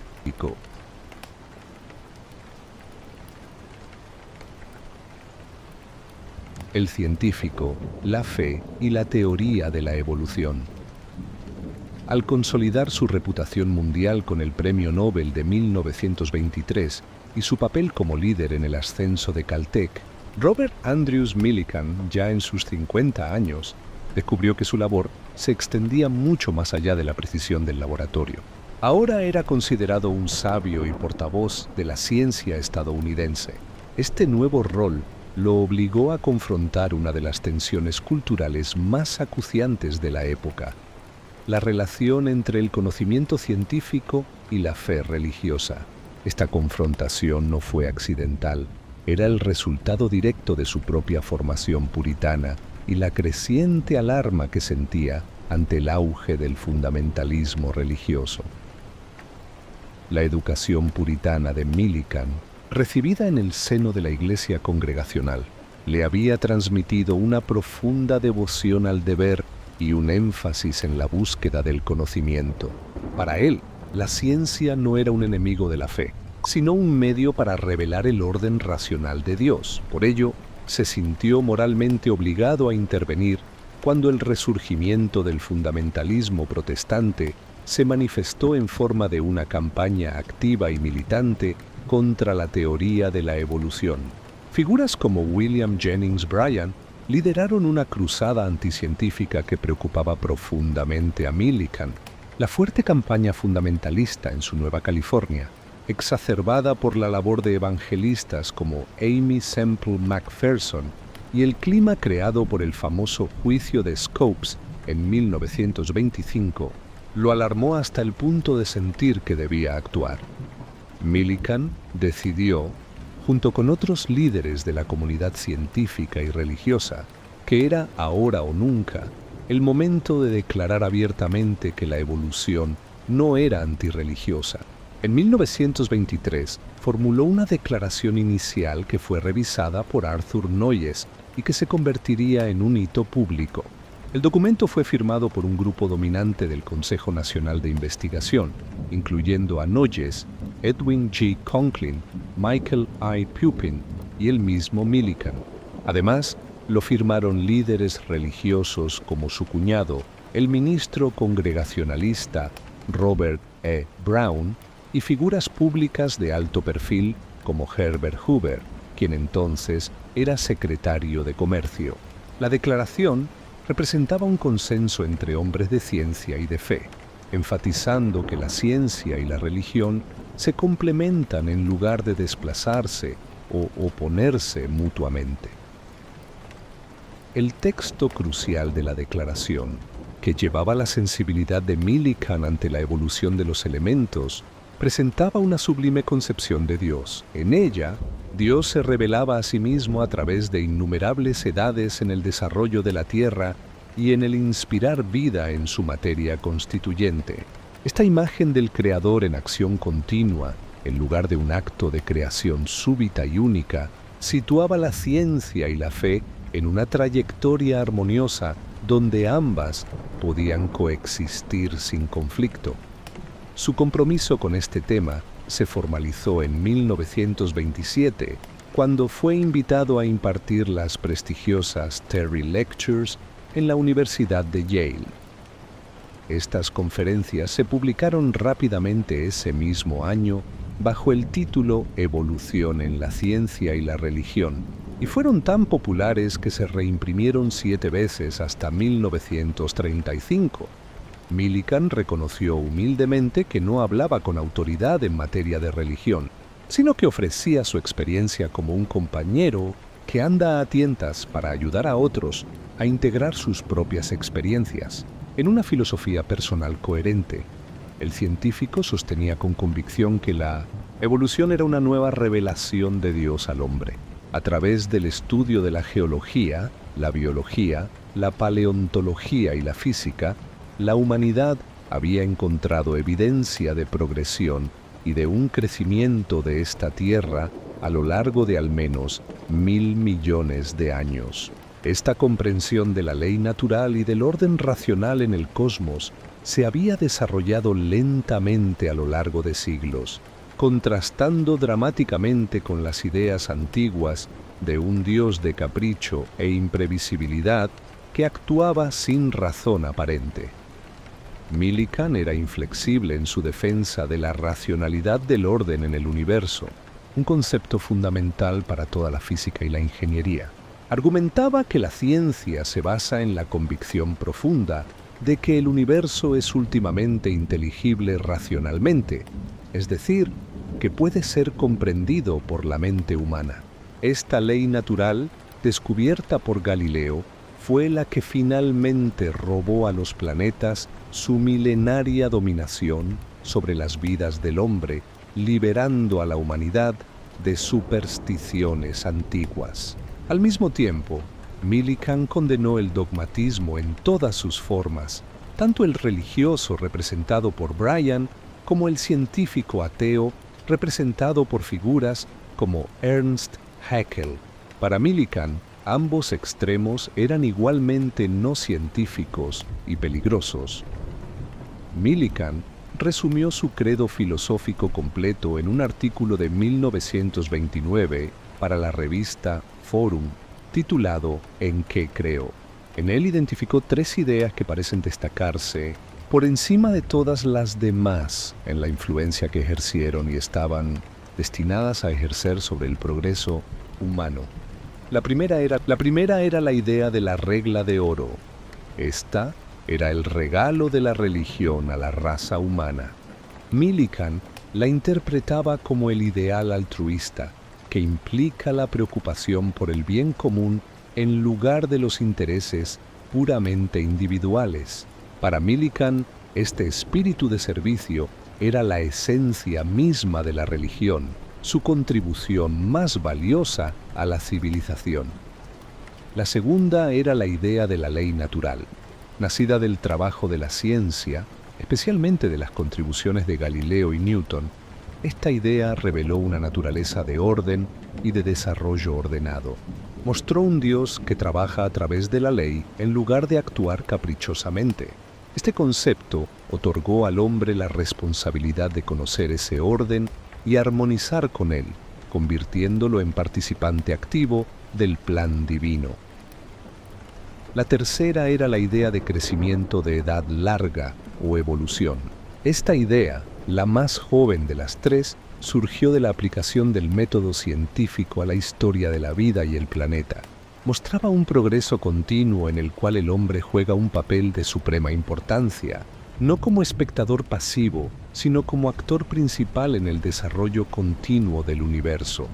El científico, la fe y la teoría de la evolución. Al consolidar su reputación mundial con el Premio Nobel de 1923 y su papel como líder en el ascenso de Caltech, Robert Andrews Millikan, ya en sus 50 años, descubrió que su labor se extendía mucho más allá de la precisión del laboratorio. Ahora era considerado un sabio y portavoz de la ciencia estadounidense. Este nuevo rol lo obligó a confrontar una de las tensiones culturales más acuciantes de la época: la relación entre el conocimiento científico y la fe religiosa. Esta confrontación no fue accidental, era el resultado directo de su propia formación puritana y la creciente alarma que sentía ante el auge del fundamentalismo religioso. La educación puritana de Millikan, recibida en el seno de la Iglesia congregacional, le había transmitido una profunda devoción al deber y un énfasis en la búsqueda del conocimiento. Para él, la ciencia no era un enemigo de la fe, sino un medio para revelar el orden racional de Dios. Por ello, se sintió moralmente obligado a intervenir cuando el resurgimiento del fundamentalismo protestante se manifestó en forma de una campaña activa y militante contra la teoría de la evolución. Figuras como William Jennings Bryan lideraron una cruzada anticientífica que preocupaba profundamente a Millikan. La fuerte campaña fundamentalista en su Nueva California, exacerbada por la labor de evangelistas como Aimee Semple McPherson y el clima creado por el famoso juicio de Scopes en 1925, lo alarmó hasta el punto de sentir que debía actuar. Millikan decidió, junto con otros líderes de la comunidad científica y religiosa, que era ahora o nunca el momento de declarar abiertamente que la evolución no era antirreligiosa. En 1923 formuló una declaración inicial que fue revisada por Arthur Noyes y que se convertiría en un hito público. El documento fue firmado por un grupo dominante del Consejo Nacional de Investigación, incluyendo a Noyes, Edwin G. Conklin, Michael I. Pupin y el mismo Millikan. Además, lo firmaron líderes religiosos como su cuñado, el ministro congregacionalista Robert E. Brown, y figuras públicas de alto perfil como Herbert Hoover, quien entonces era secretario de Comercio. La declaración representaba un consenso entre hombres de ciencia y de fe, enfatizando que la ciencia y la religión se complementan en lugar de desplazarse o oponerse mutuamente. El texto crucial de la declaración, que llevaba la sensibilidad de Millikan ante la evolución de los elementos, presentaba una sublime concepción de Dios. En ella, Dios se revelaba a sí mismo a través de innumerables edades en el desarrollo de la tierra y en el inspirar vida en su materia constituyente. Esta imagen del Creador en acción continua, en lugar de un acto de creación súbita y única, situaba la ciencia y la fe en una trayectoria armoniosa donde ambas podían coexistir sin conflicto. Su compromiso con este tema se formalizó en 1927, cuando fue invitado a impartir las prestigiosas Terry Lectures en la Universidad de Yale. Estas conferencias se publicaron rápidamente ese mismo año bajo el título Evolución en la ciencia y la religión, y fueron tan populares que se reimprimieron 7 veces hasta 1935. Millikan reconoció humildemente que no hablaba con autoridad en materia de religión, sino que ofrecía su experiencia como un compañero que anda a tientas para ayudar a otros a integrar sus propias experiencias en una filosofía personal coherente. El científico sostenía con convicción que la evolución era una nueva revelación de Dios al hombre. A través del estudio de la geología, la biología, la paleontología y la física, la humanidad había encontrado evidencia de progresión y de un crecimiento de esta tierra a lo largo de al menos 1000 millones de años. Esta comprensión de la ley natural y del orden racional en el cosmos se había desarrollado lentamente a lo largo de siglos, contrastando dramáticamente con las ideas antiguas de un Dios de capricho e imprevisibilidad que actuaba sin razón aparente. Millikan era inflexible en su defensa de la racionalidad del orden en el universo, un concepto fundamental para toda la física y la ingeniería. Argumentaba que la ciencia se basa en la convicción profunda de que el universo es últimamente inteligible racionalmente, es decir, que puede ser comprendido por la mente humana. Esta ley natural, descubierta por Galileo, fue la que finalmente robó a los planetas su milenaria dominación sobre las vidas del hombre, liberando a la humanidad de supersticiones antiguas. Al mismo tiempo, Millikan condenó el dogmatismo en todas sus formas, tanto el religioso representado por Bryan como el científico ateo representado por figuras como Ernst Haeckel. Para Millikan, ambos extremos eran igualmente no científicos y peligrosos. Millikan resumió su credo filosófico completo en un artículo de 1929 para la revista Forum, titulado ¿En qué creo?, En él identificó 3 ideas que parecen destacarse por encima de todas las demás en la influencia que ejercieron y estaban destinadas a ejercer sobre el progreso humano. La primera era la idea de la regla de oro. Esta era el regalo de la religión a la raza humana. Millikan la interpretaba como el ideal altruista, que implica la preocupación por el bien común en lugar de los intereses puramente individuales. Para Millikan, este espíritu de servicio era la esencia misma de la religión, su contribución más valiosa a la civilización. La segunda era la idea de la ley natural, nacida del trabajo de la ciencia, especialmente de las contribuciones de Galileo y Newton. Esta idea reveló una naturaleza de orden y de desarrollo ordenado. Mostró un Dios que trabaja a través de la ley en lugar de actuar caprichosamente. Este concepto otorgó al hombre la responsabilidad de conocer ese orden y armonizar con él, convirtiéndolo en participante activo del plan divino. La tercera era la idea de crecimiento de edad larga o evolución. Esta idea, la más joven de las 3, surgió de la aplicación del método científico a la historia de la vida y el planeta. Mostraba un progreso continuo en el cual el hombre juega un papel de suprema importancia, no como espectador pasivo, sino como actor principal en el desarrollo continuo del universo.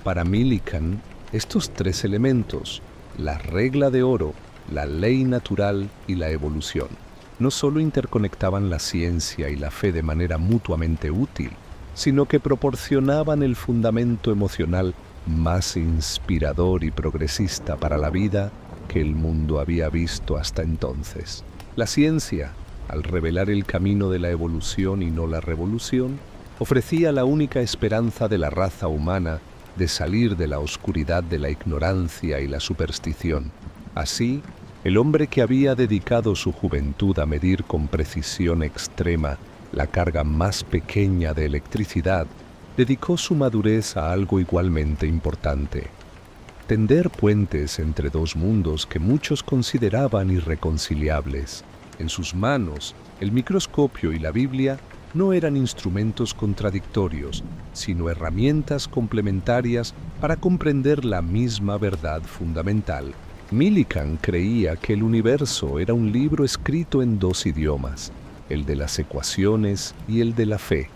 Para Millikan, estos 3 elementos, la regla de oro, la ley natural y la evolución, no solo interconectaban la ciencia y la fe de manera mutuamente útil, sino que proporcionaban el fundamento emocional más inspirador y progresista para la vida que el mundo había visto hasta entonces. La ciencia, al revelar el camino de la evolución y no la revolución, ofrecía la única esperanza de la raza humana de salir de la oscuridad de la ignorancia y la superstición. Así, el hombre que había dedicado su juventud a medir con precisión extrema la carga más pequeña de electricidad, dedicó su madurez a algo igualmente importante: tender puentes entre 2 mundos que muchos consideraban irreconciliables. En sus manos, el microscopio y la Biblia no eran instrumentos contradictorios, sino herramientas complementarias para comprender la misma verdad fundamental. Millikan creía que el universo era un libro escrito en 2 idiomas, el de las ecuaciones y el de la fe,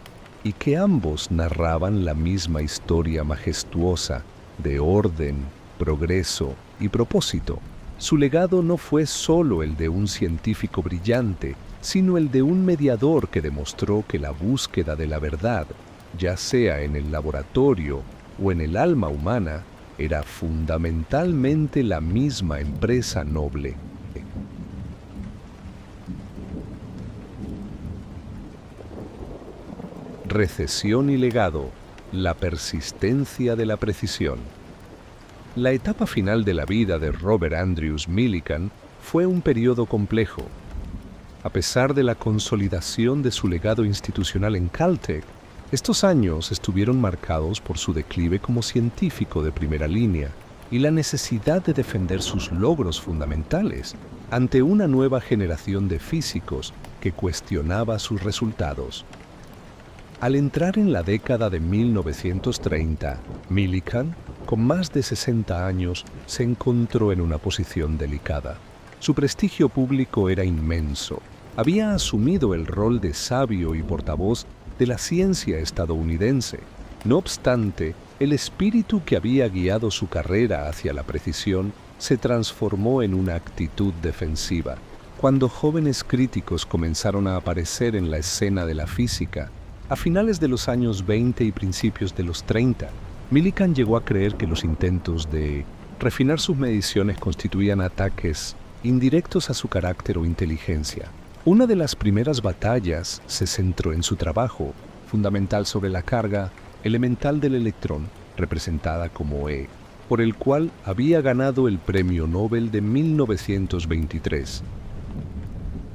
y que ambos narraban la misma historia majestuosa de orden, progreso y propósito. Su legado no fue solo el de un científico brillante, sino el de un mediador que demostró que la búsqueda de la verdad, ya sea en el laboratorio o en el alma humana, era fundamentalmente la misma empresa noble. Recesión y legado, la persistencia de la precisión. La etapa final de la vida de Robert Andrews Millikan fue un periodo complejo. A pesar de la consolidación de su legado institucional en Caltech, estos años estuvieron marcados por su declive como científico de primera línea y la necesidad de defender sus logros fundamentales ante una nueva generación de físicos que cuestionaba sus resultados. Al entrar en la década de 1930, Millikan, con más de 60 años, se encontró en una posición delicada. Su prestigio público era inmenso. Había asumido el rol de sabio y portavoz de la ciencia estadounidense. No obstante, el espíritu que había guiado su carrera hacia la precisión se transformó en una actitud defensiva. Cuando jóvenes críticos comenzaron a aparecer en la escena de la física, a finales de los años 20 y principios de los 30, Millikan llegó a creer que los intentos de refinar sus mediciones constituían ataques indirectos a su carácter o inteligencia. Una de las primeras batallas se centró en su trabajo, fundamental sobre la carga elemental del electrón, representada como E, por el cual había ganado el Premio Nobel de 1923.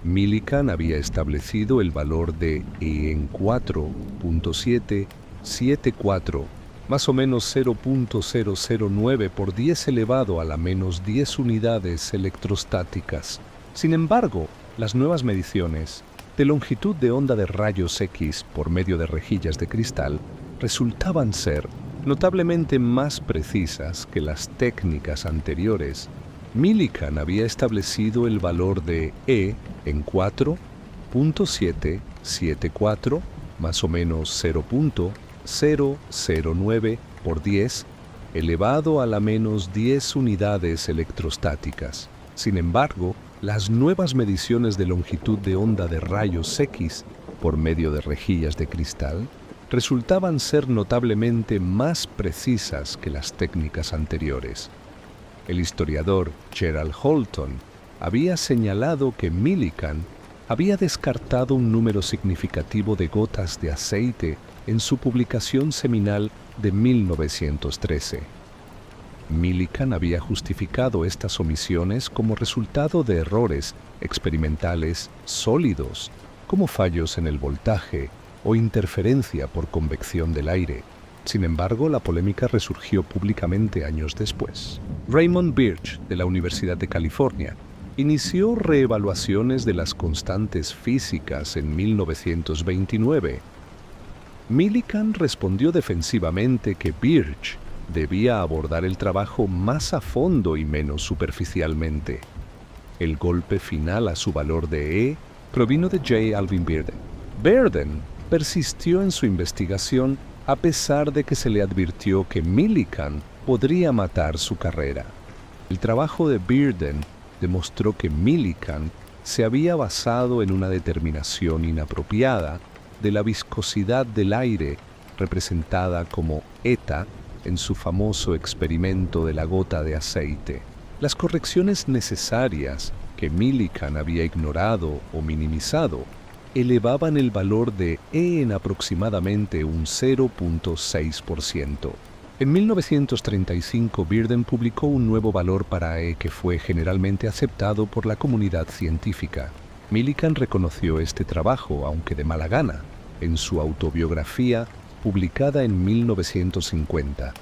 Millikan había establecido el valor de E en 4.774 más o menos 0.009 por 10 elevado a la menos 10 unidades electrostáticas. Sin embargo, las nuevas mediciones de longitud de onda de rayos X por medio de rejillas de cristal resultaban ser notablemente más precisas que las técnicas anteriores. Millikan había establecido el valor de E en 4.774, más o menos 0.009 por 10, elevado a la menos 10 unidades electrostáticas. Sin embargo, las nuevas mediciones de longitud de onda de rayos X por medio de rejillas de cristal resultaban ser notablemente más precisas que las técnicas anteriores. El historiador Gerald Holton había señalado que Millikan había descartado un número significativo de gotas de aceite en su publicación seminal de 1913. Millikan había justificado estas omisiones como resultado de errores experimentales sólidos, como fallos en el voltaje o interferencia por convección del aire. Sin embargo, la polémica resurgió públicamente años después. Raymond Birch, de la Universidad de California, inició reevaluaciones de las constantes físicas en 1929. Millikan respondió defensivamente que Birch debía abordar el trabajo más a fondo y menos superficialmente. El golpe final a su valor de E provino de J. Alvin Bearden. Bearden persistió en su investigación a pesar de que se le advirtió que Millikan podría matar su carrera. El trabajo de Bearden demostró que Millikan se había basado en una determinación inapropiada de la viscosidad del aire representada como eta en su famoso experimento de la gota de aceite. Las correcciones necesarias que Millikan había ignorado o minimizado elevaban el valor de E en aproximadamente un 0.6%. En 1935, Bearden publicó un nuevo valor para E que fue generalmente aceptado por la comunidad científica. Millikan reconoció este trabajo, aunque de mala gana, en su autobiografía publicada en 1950.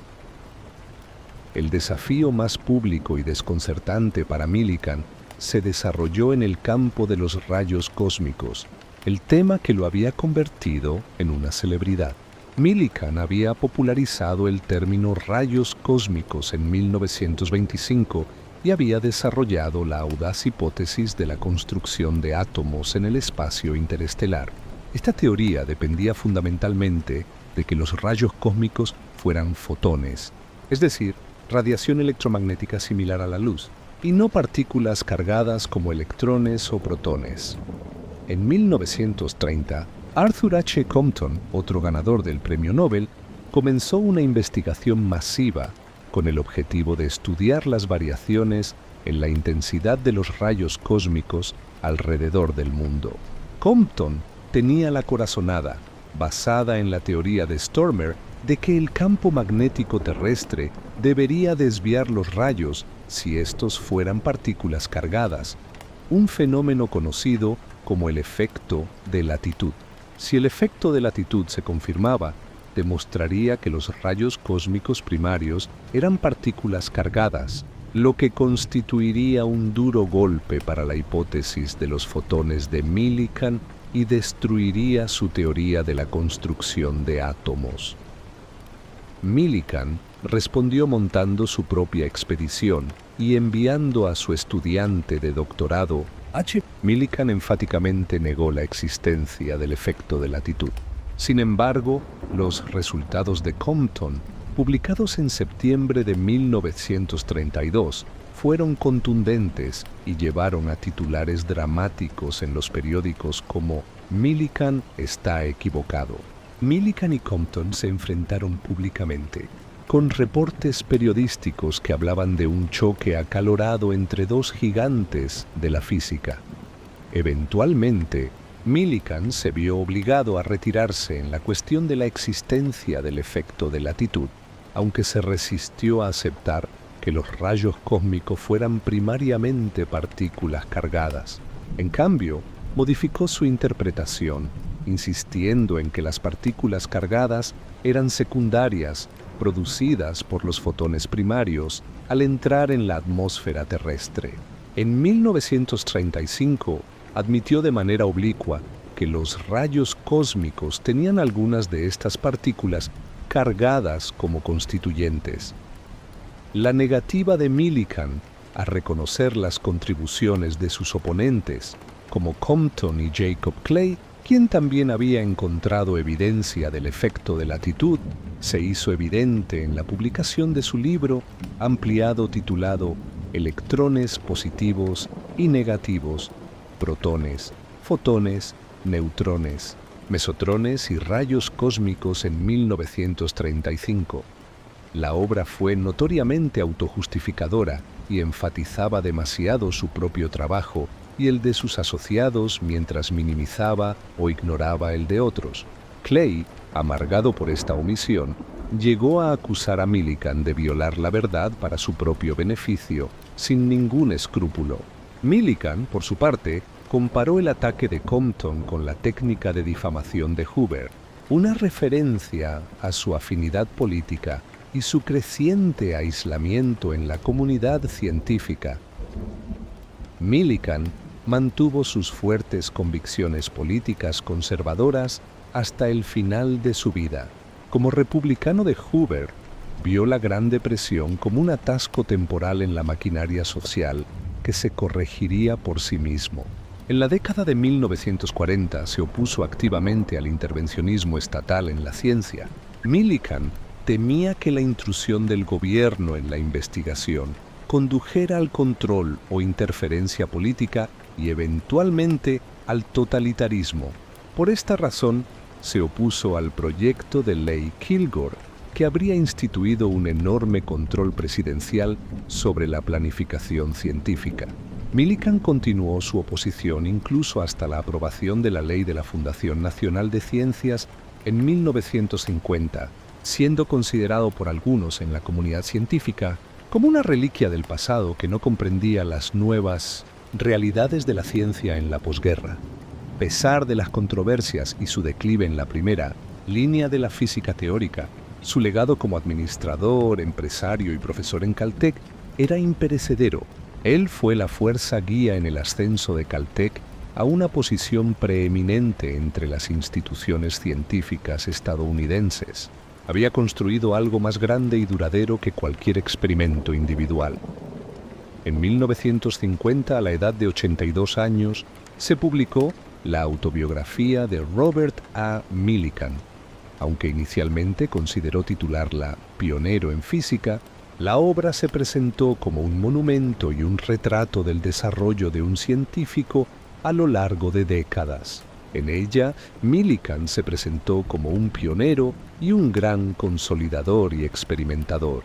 El desafío más público y desconcertante para Millikan se desarrolló en el campo de los rayos cósmicos, el tema que lo había convertido en una celebridad. Millikan había popularizado el término rayos cósmicos en 1925 y había desarrollado la audaz hipótesis de la construcción de átomos en el espacio interestelar. Esta teoría dependía fundamentalmente de que los rayos cósmicos fueran fotones, es decir, radiación electromagnética similar a la luz, y no partículas cargadas como electrones o protones. En 1930, Arthur H. Compton, otro ganador del Premio Nobel, comenzó una investigación masiva con el objetivo de estudiar las variaciones en la intensidad de los rayos cósmicos alrededor del mundo. Compton tenía la corazonada, basada en la teoría de Stormer, de que el campo magnético terrestre debería desviar los rayos si estos fueran partículas cargadas, un fenómeno conocido como el efecto de latitud. Si el efecto de latitud se confirmaba, demostraría que los rayos cósmicos primarios eran partículas cargadas, lo que constituiría un duro golpe para la hipótesis de los fotones de Millikan y destruiría su teoría de la construcción de átomos. Millikan respondió montando su propia expedición y enviando a su estudiante de doctorado, H. Millikan enfáticamente negó la existencia del efecto de latitud. Sin embargo, los resultados de Compton, publicados en septiembre de 1932, fueron contundentes y llevaron a titulares dramáticos en los periódicos como «Millikan está equivocado». Millikan y Compton se enfrentaron públicamente, con reportes periodísticos que hablaban de un choque acalorado entre dos gigantes de la física. Eventualmente, Millikan se vio obligado a retirarse en la cuestión de la existencia del efecto de latitud, aunque se resistió a aceptar que los rayos cósmicos fueran primariamente partículas cargadas. En cambio, modificó su interpretación, insistiendo en que las partículas cargadas eran secundarias producidas por los fotones primarios al entrar en la atmósfera terrestre. En 1935 admitió de manera oblicua que los rayos cósmicos tenían algunas de estas partículas cargadas como constituyentes. La negativa de Millikan a reconocer las contribuciones de sus oponentes, como Compton y Jacob Clay, quien también había encontrado evidencia del efecto de latitud, se hizo evidente en la publicación de su libro ampliado titulado Electrones positivos y negativos, protones, fotones, neutrones, mesotrones y rayos cósmicos en 1935. La obra fue notoriamente autojustificadora y enfatizaba demasiado su propio trabajo y el de sus asociados mientras minimizaba o ignoraba el de otros. Clay, amargado por esta omisión, llegó a acusar a Millikan de violar la verdad para su propio beneficio, sin ningún escrúpulo. Millikan, por su parte, comparó el ataque de Compton con la técnica de difamación de Hoover, una referencia a su afinidad política y su creciente aislamiento en la comunidad científica. Millikan mantuvo sus fuertes convicciones políticas conservadoras hasta el final de su vida. Como republicano de Hoover, vio la Gran Depresión como un atasco temporal en la maquinaria social que se corregiría por sí mismo. En la década de 1940 se opuso activamente al intervencionismo estatal en la ciencia. Millikan temía que la intrusión del gobierno en la investigación condujera al control o interferencia política y eventualmente al totalitarismo. Por esta razón, se opuso al proyecto de ley Kilgore, que habría instituido un enorme control presidencial sobre la planificación científica. Millikan continuó su oposición incluso hasta la aprobación de la ley de la Fundación Nacional de Ciencias en 1950, siendo considerado por algunos en la comunidad científica como una reliquia del pasado que no comprendía las nuevas realidades de la ciencia en la posguerra. A pesar de las controversias y su declive en la primera línea de la física teórica, su legado como administrador, empresario y profesor en Caltech era imperecedero. Él fue la fuerza guía en el ascenso de Caltech a una posición preeminente entre las instituciones científicas estadounidenses. Había construido algo más grande y duradero que cualquier experimento individual. En 1950, a la edad de 82 años, se publicó la autobiografía de Robert A. Millikan. Aunque inicialmente consideró titularla Pionero en Física, la obra se presentó como un monumento y un retrato del desarrollo de un científico a lo largo de décadas. En ella, Millikan se presentó como un pionero y un gran consolidador y experimentador.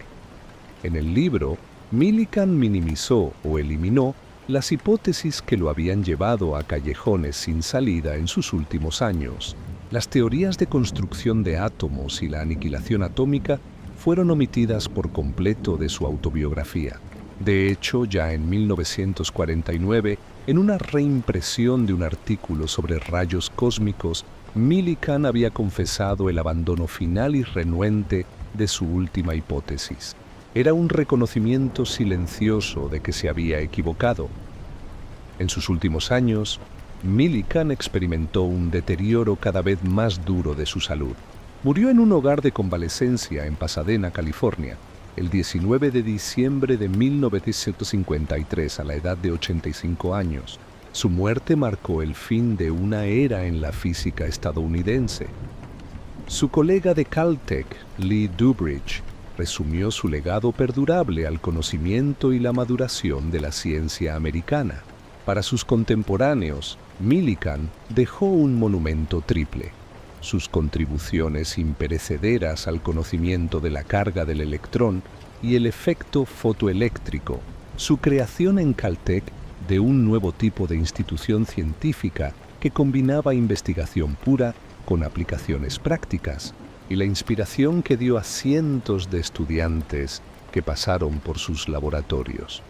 En el libro, Millikan minimizó o eliminó las hipótesis que lo habían llevado a callejones sin salida en sus últimos años. Las teorías de construcción de átomos y la aniquilación atómica fueron omitidas por completo de su autobiografía. De hecho, ya en 1949, en una reimpresión de un artículo sobre rayos cósmicos, Millikan había confesado el abandono final y renuente de su última hipótesis. Era un reconocimiento silencioso de que se había equivocado. En sus últimos años, Millikan experimentó un deterioro cada vez más duro de su salud. Murió en un hogar de convalecencia en Pasadena, California, el 19 de diciembre de 1953 a la edad de 85 años. Su muerte marcó el fin de una era en la física estadounidense. Su colega de Caltech, Lee Dubridge, resumió su legado perdurable al conocimiento y la maduración de la ciencia americana. Para sus contemporáneos, Millikan dejó un monumento triple. Sus contribuciones imperecederas al conocimiento de la carga del electrón y el efecto fotoeléctrico, su creación en Caltech de un nuevo tipo de institución científica que combinaba investigación pura con aplicaciones prácticas, y la inspiración que dio a cientos de estudiantes que pasaron por sus laboratorios.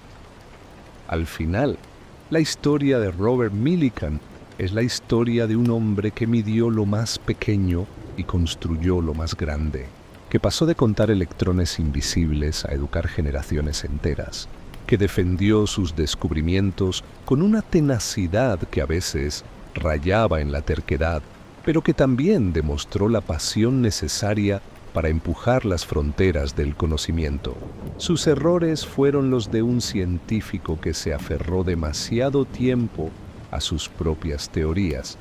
Al final, la historia de Robert Millikan es la historia de un hombre que midió lo más pequeño y construyó lo más grande, que que pasó de contar electrones invisibles a educar generaciones enteras, que defendió sus descubrimientos con una tenacidad que a veces rayaba en la terquedad, pero que también demostró la pasión necesaria para empujar las fronteras del conocimiento. Sus errores fueron los de un científico que se aferró demasiado tiempo a sus propias teorías,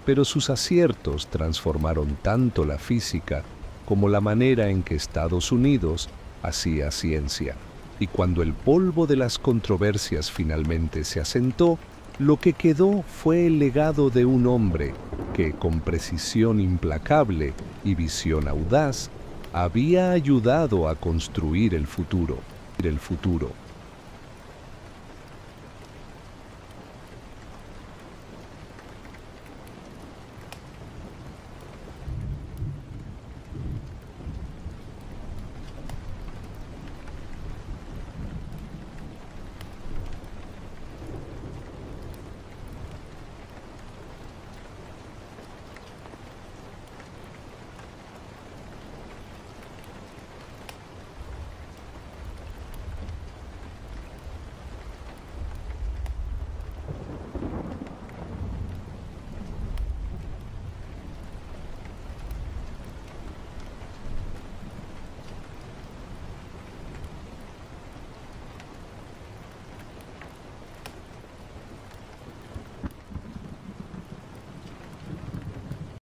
pero sus aciertos transformaron tanto la física como la manera en que Estados Unidos hacía ciencia. Y cuando el polvo de las controversias finalmente se asentó, lo que quedó fue el legado de un hombre que, con precisión implacable y visión audaz, había ayudado a construir el futuro.